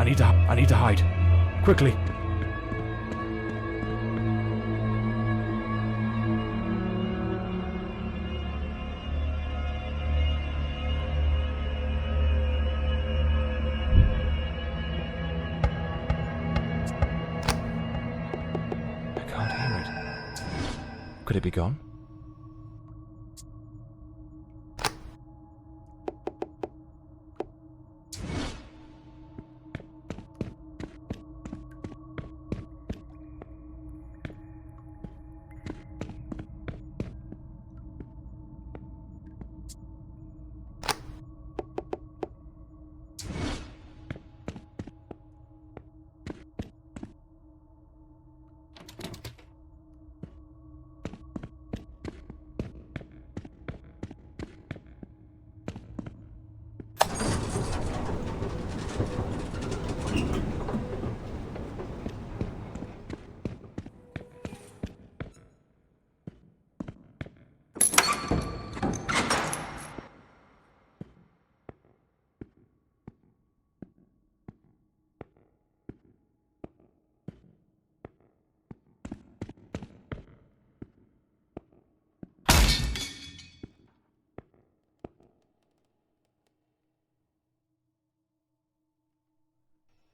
I need to hide. Quickly. I can't hear it. Could it be gone?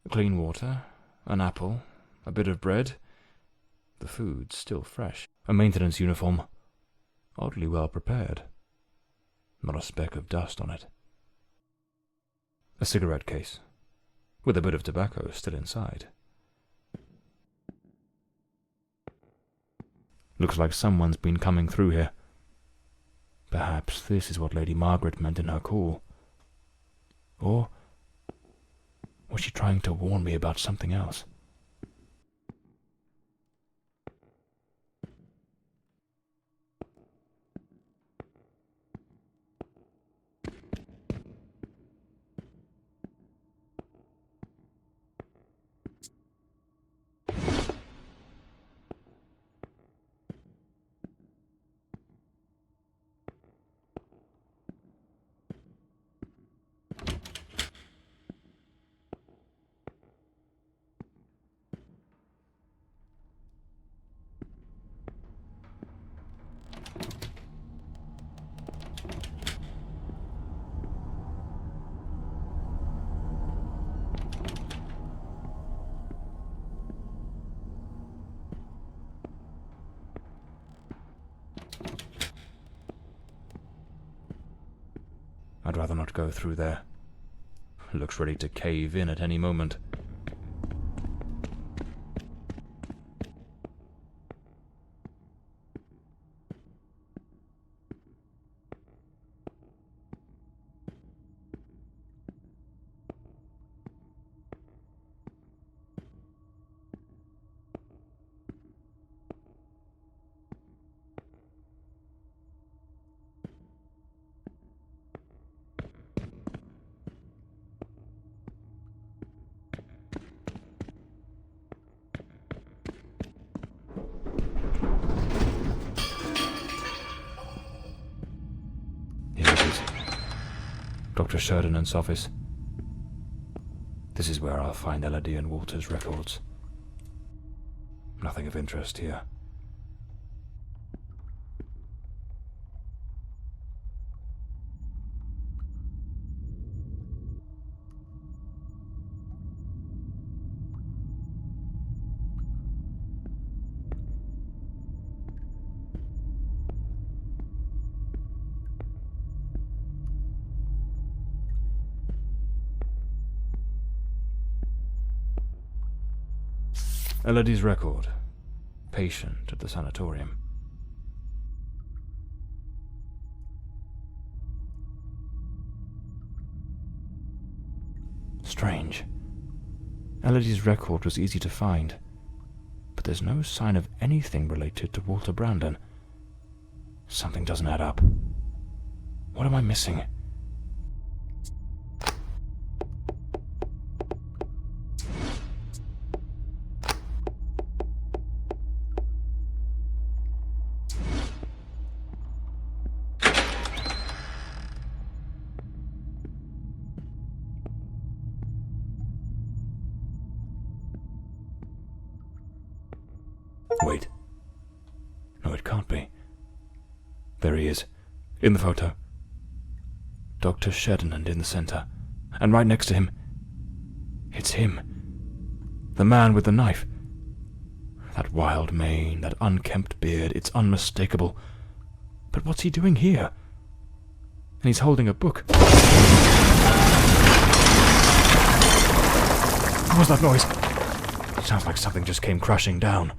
Clean water, an apple, a bit of bread. The food's still fresh. A maintenance uniform. Oddly well prepared. Not a speck of dust on it. A cigarette case, with a bit of tobacco still inside. Looks like someone's been coming through here. Perhaps this is what Lady Margaret meant in her call. Or was she trying to warn me about something else? I'd rather not go through there. Looks ready to cave in at any moment. Dr. Sheridan's office. This is where I'll find Elodie and Walter's records. Nothing of interest here. Elodie's record. Patient at the sanatorium. Strange. Elodie's record was easy to find, but there's no sign of anything related to Walter Brandon. Something doesn't add up. What am I missing? There he is, in the photo. Dr. Sheddenand in the center, and right next to him, it's him. The man with the knife. That wild mane, that unkempt beard, it's unmistakable. But what's he doing here? And he's holding a book. What was that noise? It sounds like something just came crashing down.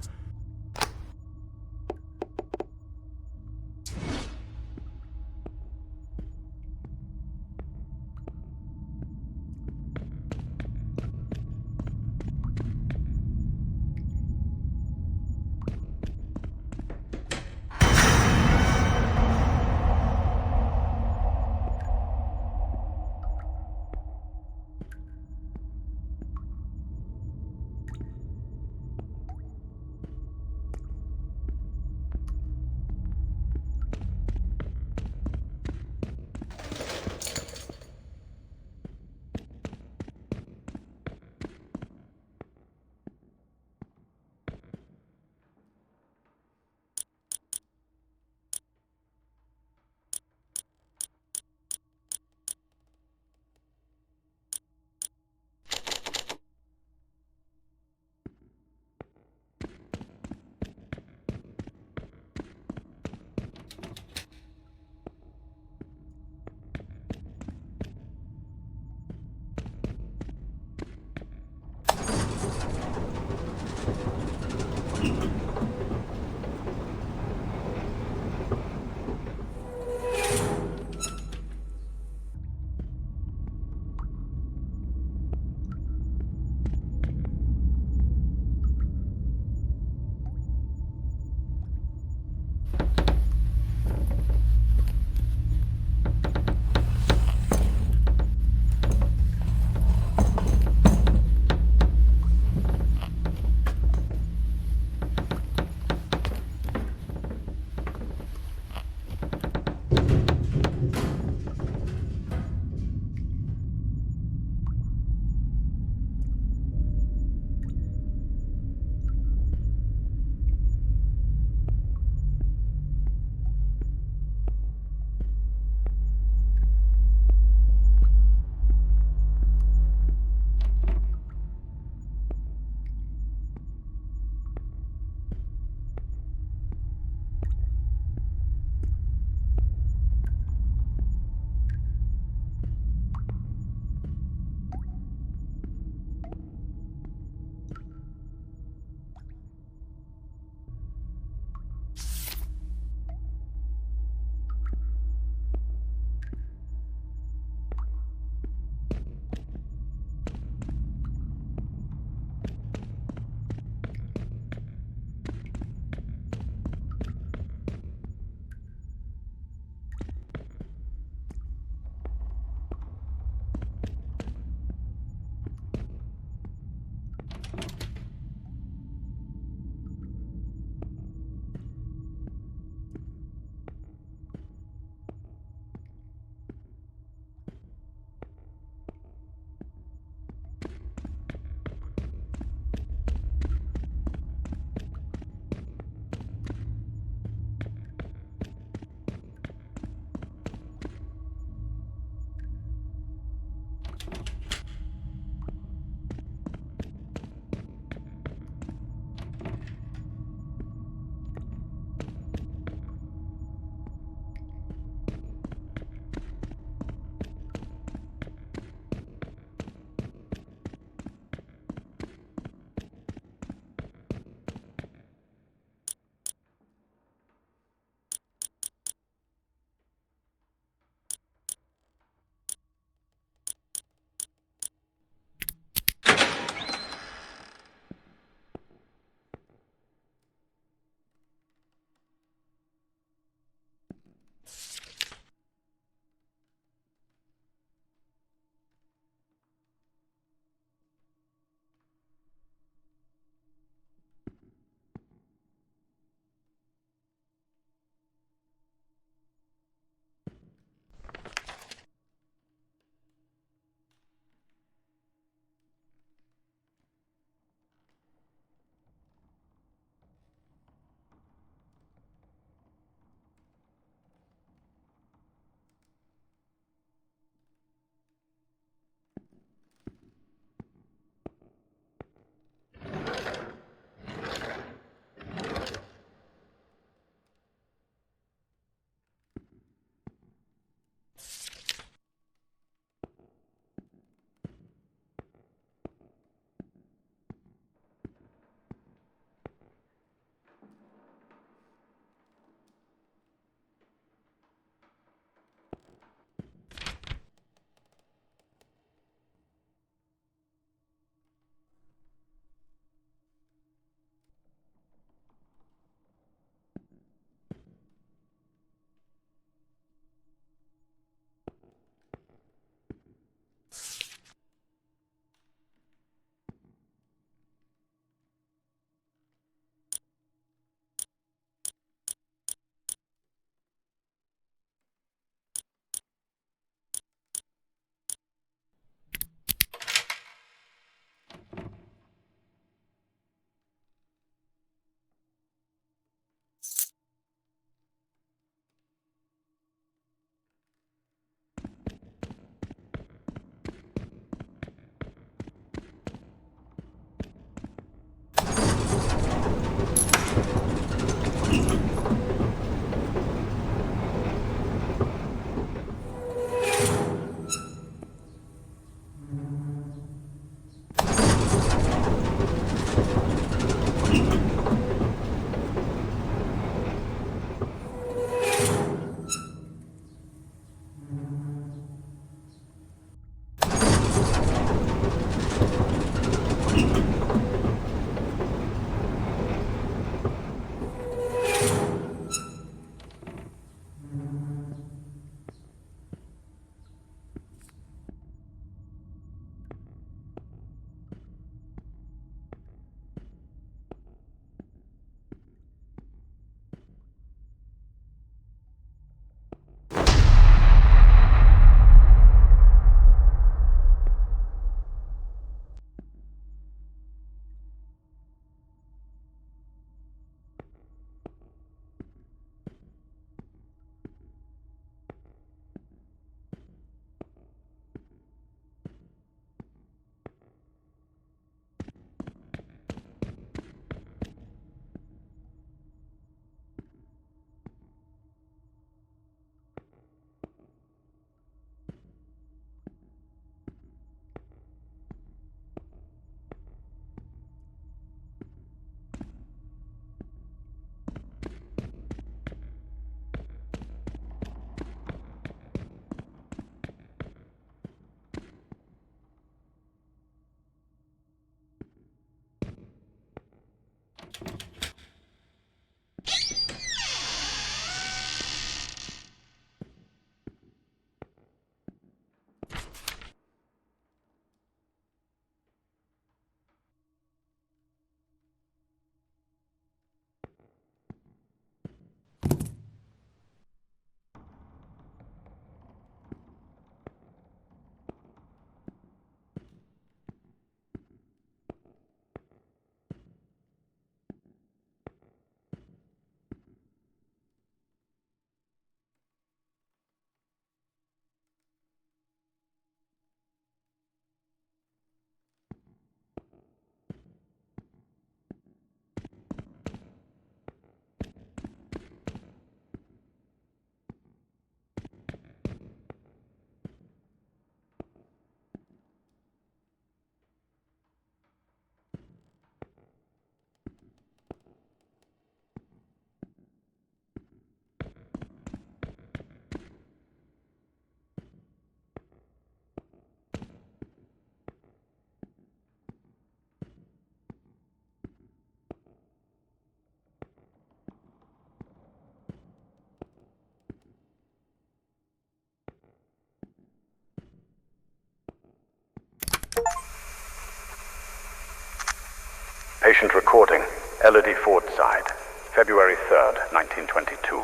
Patient recording, Elodie Fordside, February 3rd, 1922.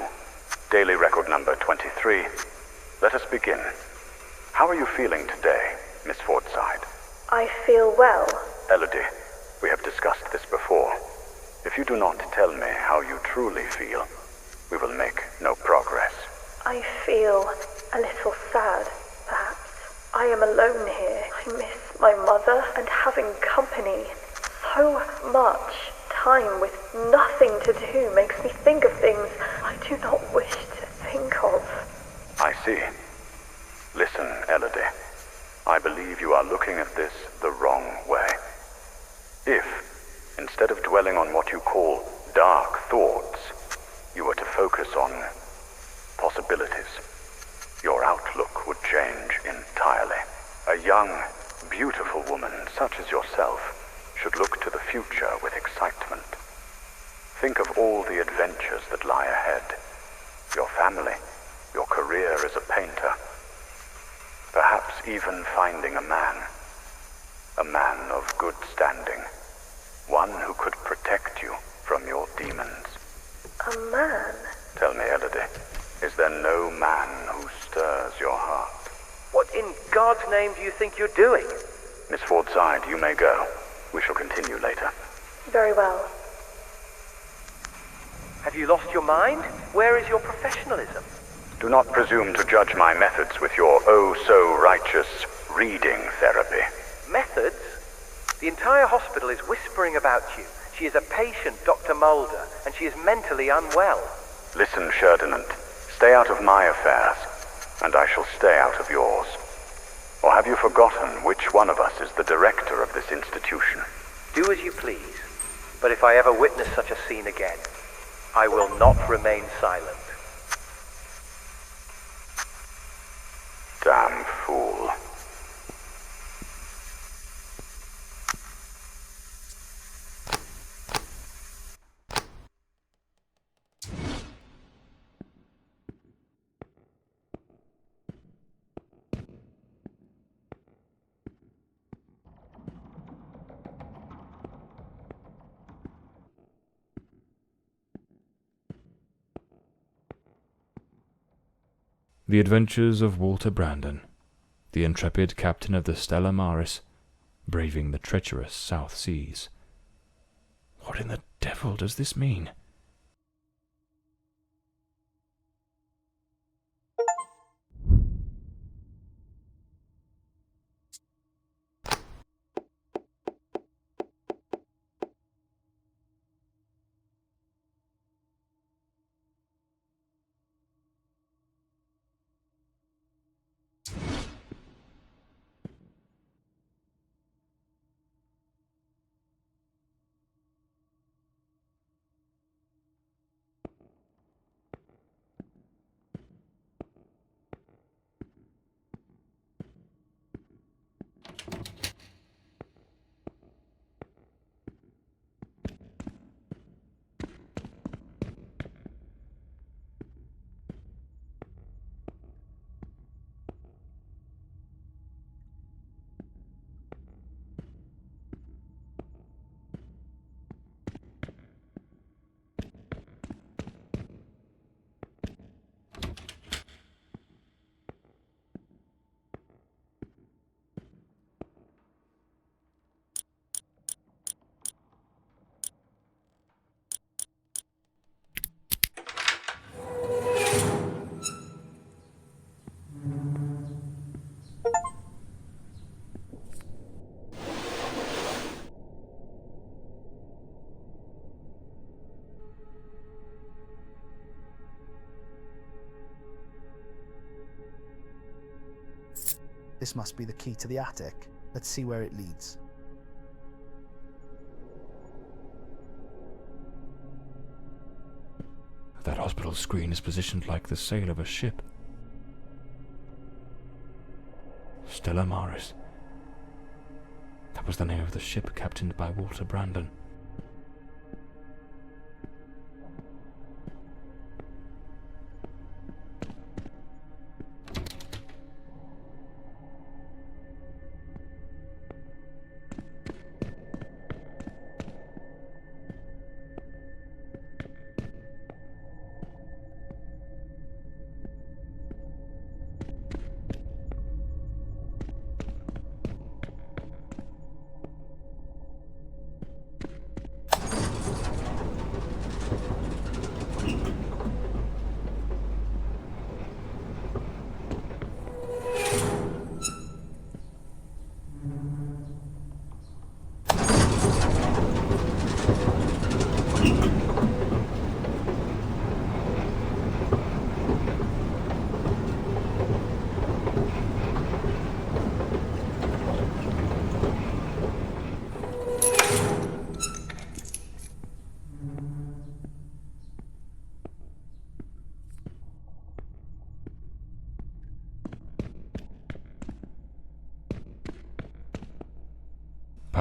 Daily record number 23. Let us begin. How are you feeling today, Miss Fordside? I feel well. Elodie, we have discussed this before. If you do not tell me how you truly feel, we will make no progress. I feel a little sad, perhaps. I am alone here. I miss my mother and having company. So much time with nothing to do makes me think of things I do not wish to think of. I see. Listen, Elodie. I believe you are looking at this the wrong way. If, instead of dwelling on what you call dark thoughts, you were to focus on possibilities, your outlook would change entirely. A young, beautiful woman such as yourself should look to the future with excitement. Think of all the adventures that lie ahead. Your family, your career as a painter. Perhaps even finding a man of good standing. One who could protect you from your demons. A man? Tell me, Elodie, is there no man who stirs your heart? What in God's name do you think you're doing? Miss Fordside, you may go. We shall continue later. Very well. Have you lost your mind? Where is your professionalism? Do not presume to judge my methods with your oh-so-righteous reading therapy. Methods? The entire hospital is whispering about you. She is a patient, Dr. Mulder, and she is mentally unwell. Listen, Ferdinand. Stay out of my affairs, and I shall stay out of yours. Or have you forgotten which one of us is the director of this institution? Do as you please, but if I ever witness such a scene again, I will not remain silent. Damn fool. The Adventures of Walter Brandon, the intrepid captain of the Stella Maris, braving the treacherous South Seas. What in the devil does this mean? This must be the key to the attic. Let's see where it leads. That hospital screen is positioned like the sail of a ship. Stella Maris. That was the name of the ship captained by Walter Brandon.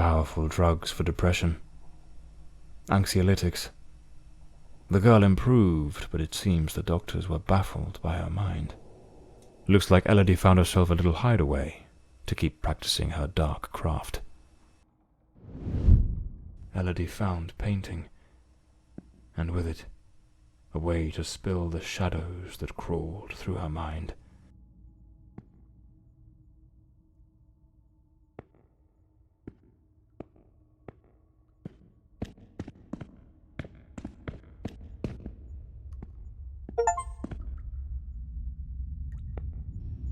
Powerful drugs for depression. Anxiolytics. The girl improved, but it seems the doctors were baffled by her mind. Looks like Elodie found herself a little hideaway to keep practicing her dark craft. Elodie found painting, and with it, a way to spill the shadows that crawled through her mind.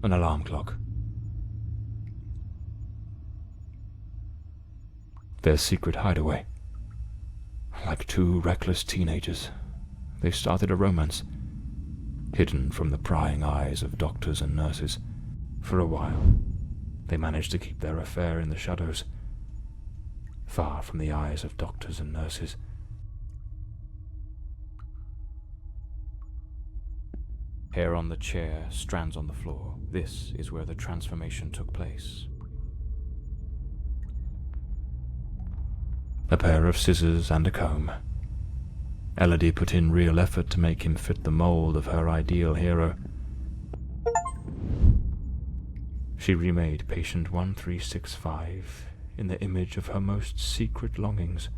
An alarm clock. Their secret hideaway. Like two reckless teenagers, they started a romance, hidden from the prying eyes of doctors and nurses. For a while, they managed to keep their affair in the shadows, far from the eyes of doctors and nurses. Hair on the chair, strands on the floor. This is where the transformation took place. A pair of scissors and a comb. Elodie put in real effort to make him fit the mold of her ideal hero. She remade patient 1365 in the image of her most secret longings.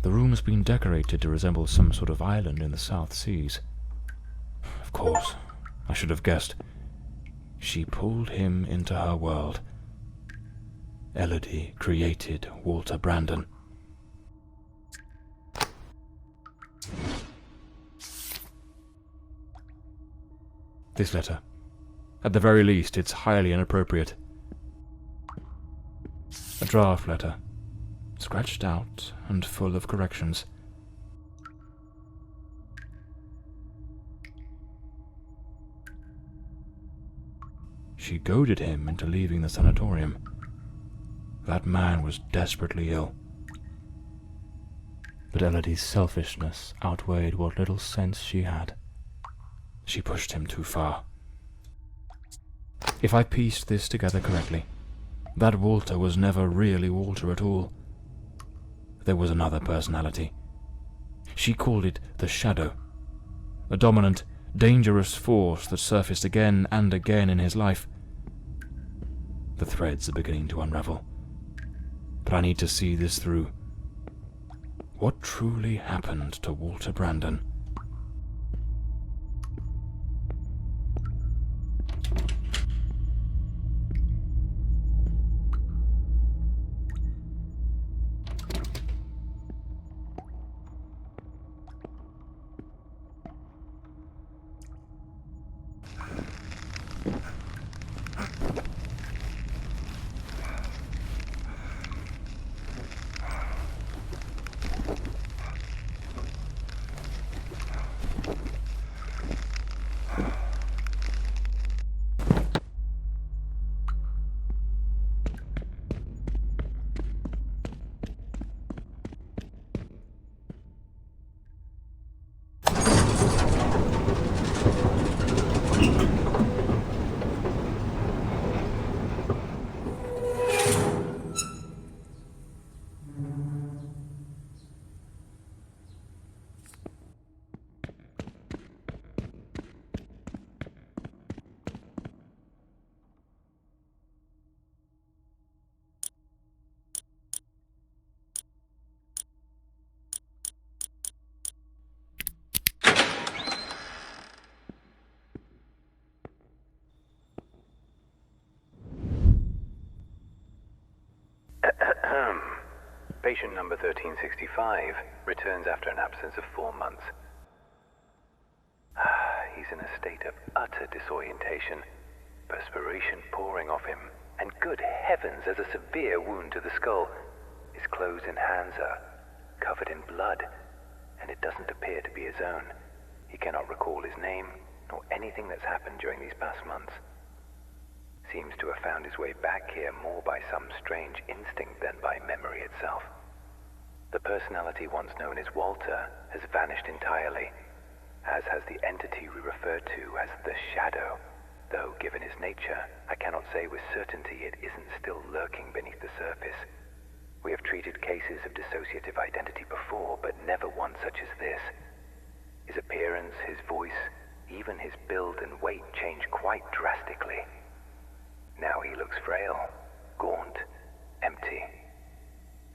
The room has been decorated to resemble some sort of island in the South Seas. Of course, I should have guessed. She pulled him into her world. Elodie created Walter Brandon. This letter. At the very least, it's highly inappropriate. A draft letter. Scratched out and full of corrections. She goaded him into leaving the sanatorium. That man was desperately ill. But Elodie's selfishness outweighed what little sense she had. She pushed him too far. If I pieced this together correctly, that Walter was never really Walter at all. There was another personality. She called it the Shadow, a dominant, dangerous force that surfaced again and again in his life. The threads are beginning to unravel, but I need to see this through. What truly happened to Walter Brandon? Patient number 1365 returns after an absence of 4 months. He's in a state of utter disorientation, perspiration pouring off him, and good heavens, there's a severe wound to the skull. His clothes and hands are covered in blood, and it doesn't appear to be his own. He cannot recall his name, nor anything that's happened during these past months. Seems to have found his way back here more by some strange instinct than by memory itself. The personality once known as Walter has vanished entirely, as has the entity we refer to as the Shadow, though given his nature, I cannot say with certainty it isn't still lurking beneath the surface. We have treated cases of dissociative identity before, but never one such as this. His appearance, his voice, even his build and weight change quite drastically. Now he looks frail, gaunt, empty,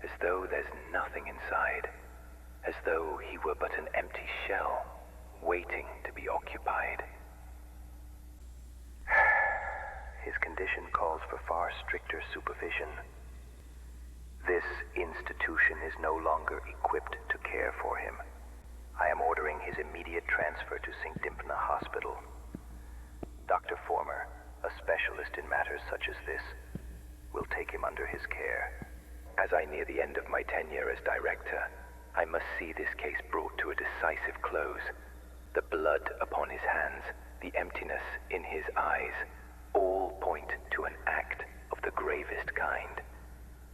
as though there's nothing inside, as though he were but an empty shell, waiting to be occupied. His condition calls for far stricter supervision. This institution is no longer equipped to care for him. I am ordering his immediate transfer to St. Dymphna Hospital. Dr. Former, a specialist in matters such as this, will take him under his care. As I near the end of my tenure as director, I must see this case brought to a decisive close. The blood upon his hands, the emptiness in his eyes, all point to an act of the gravest kind.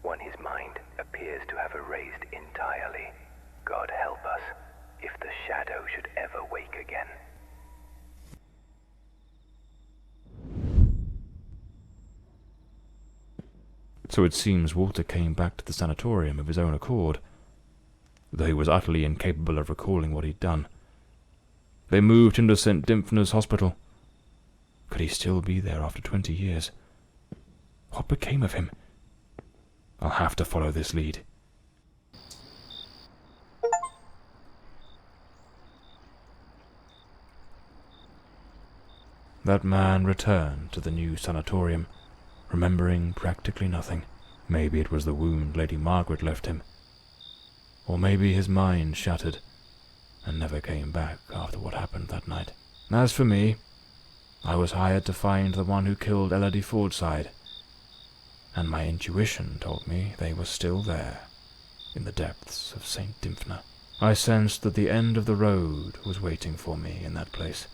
One his mind appears to have erased entirely. God help us, if the Shadow should ever wake again. So it seems Walter came back to the sanatorium of his own accord, though he was utterly incapable of recalling what he'd done. They moved him to St. Dymphna's Hospital. Could he still be there after 20 years? What became of him? I'll have to follow this lead. That man returned to the new sanatorium, remembering practically nothing. Maybe it was the wound Lady Margaret left him. Or maybe his mind shattered and never came back after what happened that night. As for me, I was hired to find the one who killed Elodie Fordside, and my intuition told me they were still there, in the depths of St. Dymphna. I sensed that the end of the road was waiting for me in that place.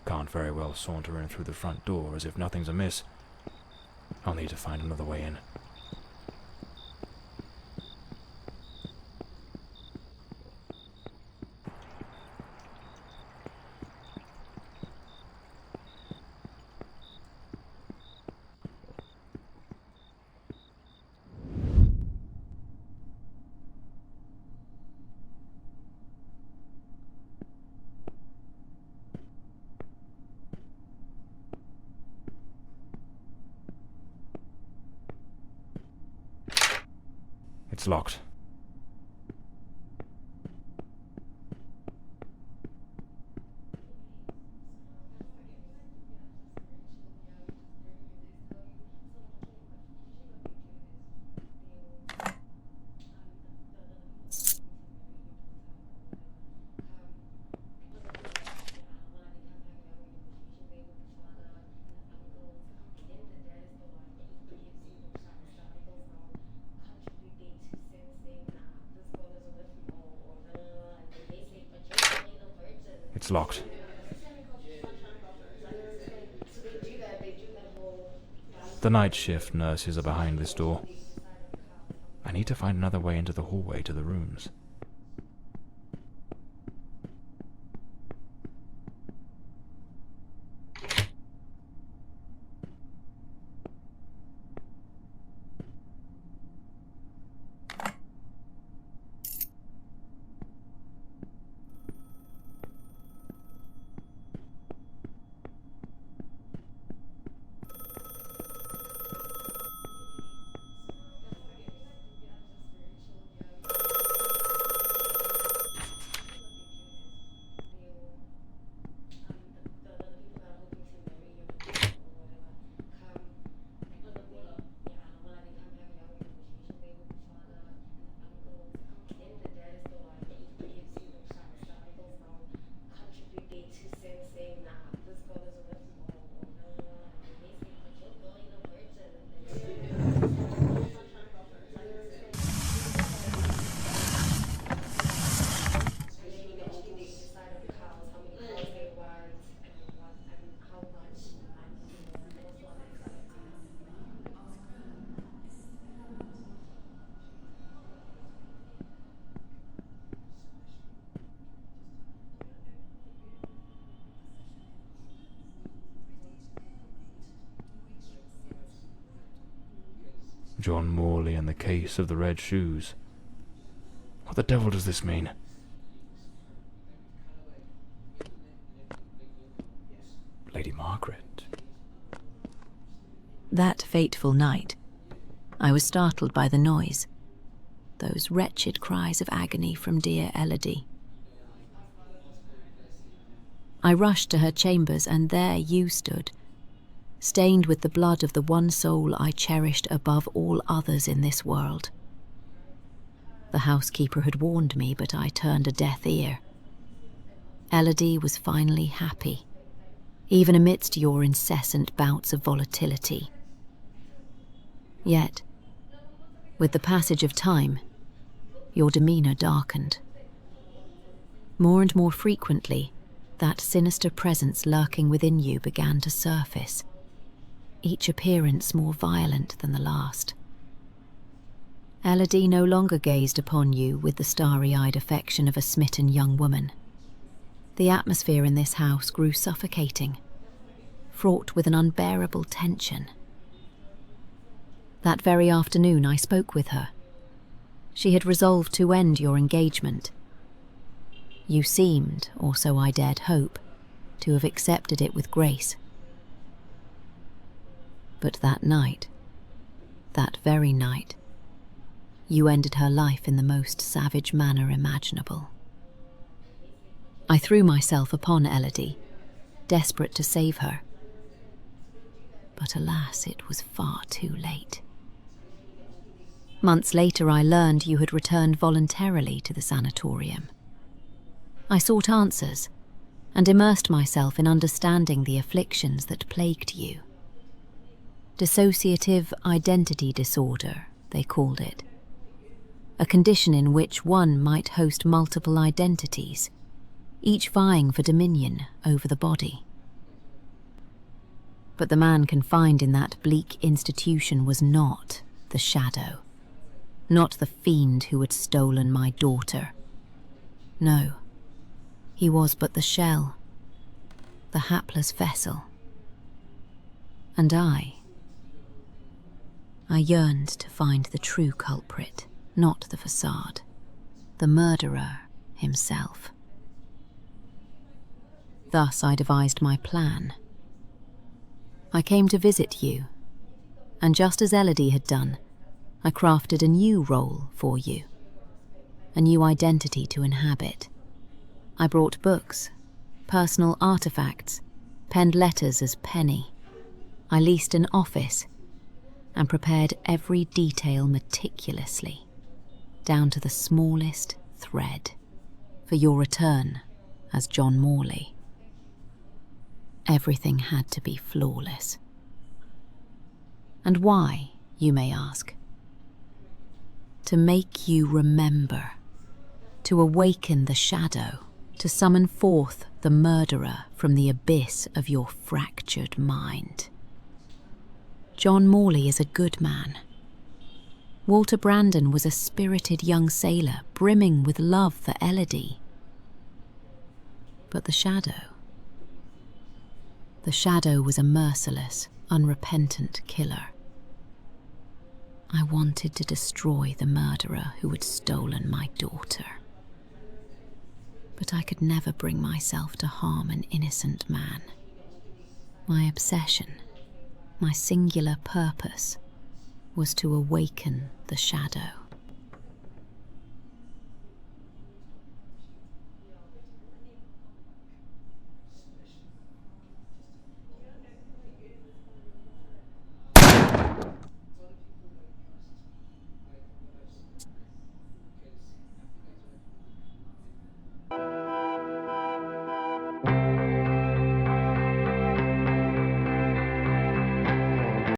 Can't very well saunter in through the front door as if nothing's amiss. I'll need to find another way in. It's locked. It's locked. The night shift nurses are behind this door. I need to find another way into the hallway to the rooms. John Morley and the case of the red shoes. What the devil does this mean? Lady Margaret. That fateful night, I was startled by the noise. Those wretched cries of agony from dear Elodie. I rushed to her chambers, and there you stood, stained with the blood of the one soul I cherished above all others in this world. The housekeeper had warned me, but I turned a deaf ear. Elodie was finally happy, even amidst your incessant bouts of volatility. Yet, with the passage of time, your demeanour darkened. More and more frequently, that sinister presence lurking within you began to surface, each appearance more violent than the last. Elodie no longer gazed upon you with the starry-eyed affection of a smitten young woman. The atmosphere in this house grew suffocating, fraught with an unbearable tension. That very afternoon I spoke with her. She had resolved to end your engagement. You seemed, or so I dared hope, to have accepted it with grace. But that night, that very night, you ended her life in the most savage manner imaginable. I threw myself upon Elodie, desperate to save her. But alas, it was far too late. Months later I learned you had returned voluntarily to the sanatorium. I sought answers, and immersed myself in understanding the afflictions that plagued you. Dissociative identity disorder, they called it. A condition in which one might host multiple identities, each vying for dominion over the body. But the man confined in that bleak institution was not the shadow, not the fiend who had stolen my daughter. No, he was but the shell, the hapless vessel. And I yearned to find the true culprit, not the facade, the murderer himself. Thus I devised my plan. I came to visit you, and just as Elodie had done, I crafted a new role for you, a new identity to inhabit. I brought books, personal artifacts, penned letters as Penny. I leased an office and prepared every detail meticulously, down to the smallest thread, for your return as John Morley. Everything had to be flawless. And why, you may ask? To make you remember, to awaken the shadow, to summon forth the murderer from the abyss of your fractured mind. John Morley is a good man. Walter Brandon was a spirited young sailor, brimming with love for Elodie. But the shadow was a merciless, unrepentant killer. I wanted to destroy the murderer who had stolen my daughter. But I could never bring myself to harm an innocent man. My obsession, my singular purpose, was to awaken the shadow.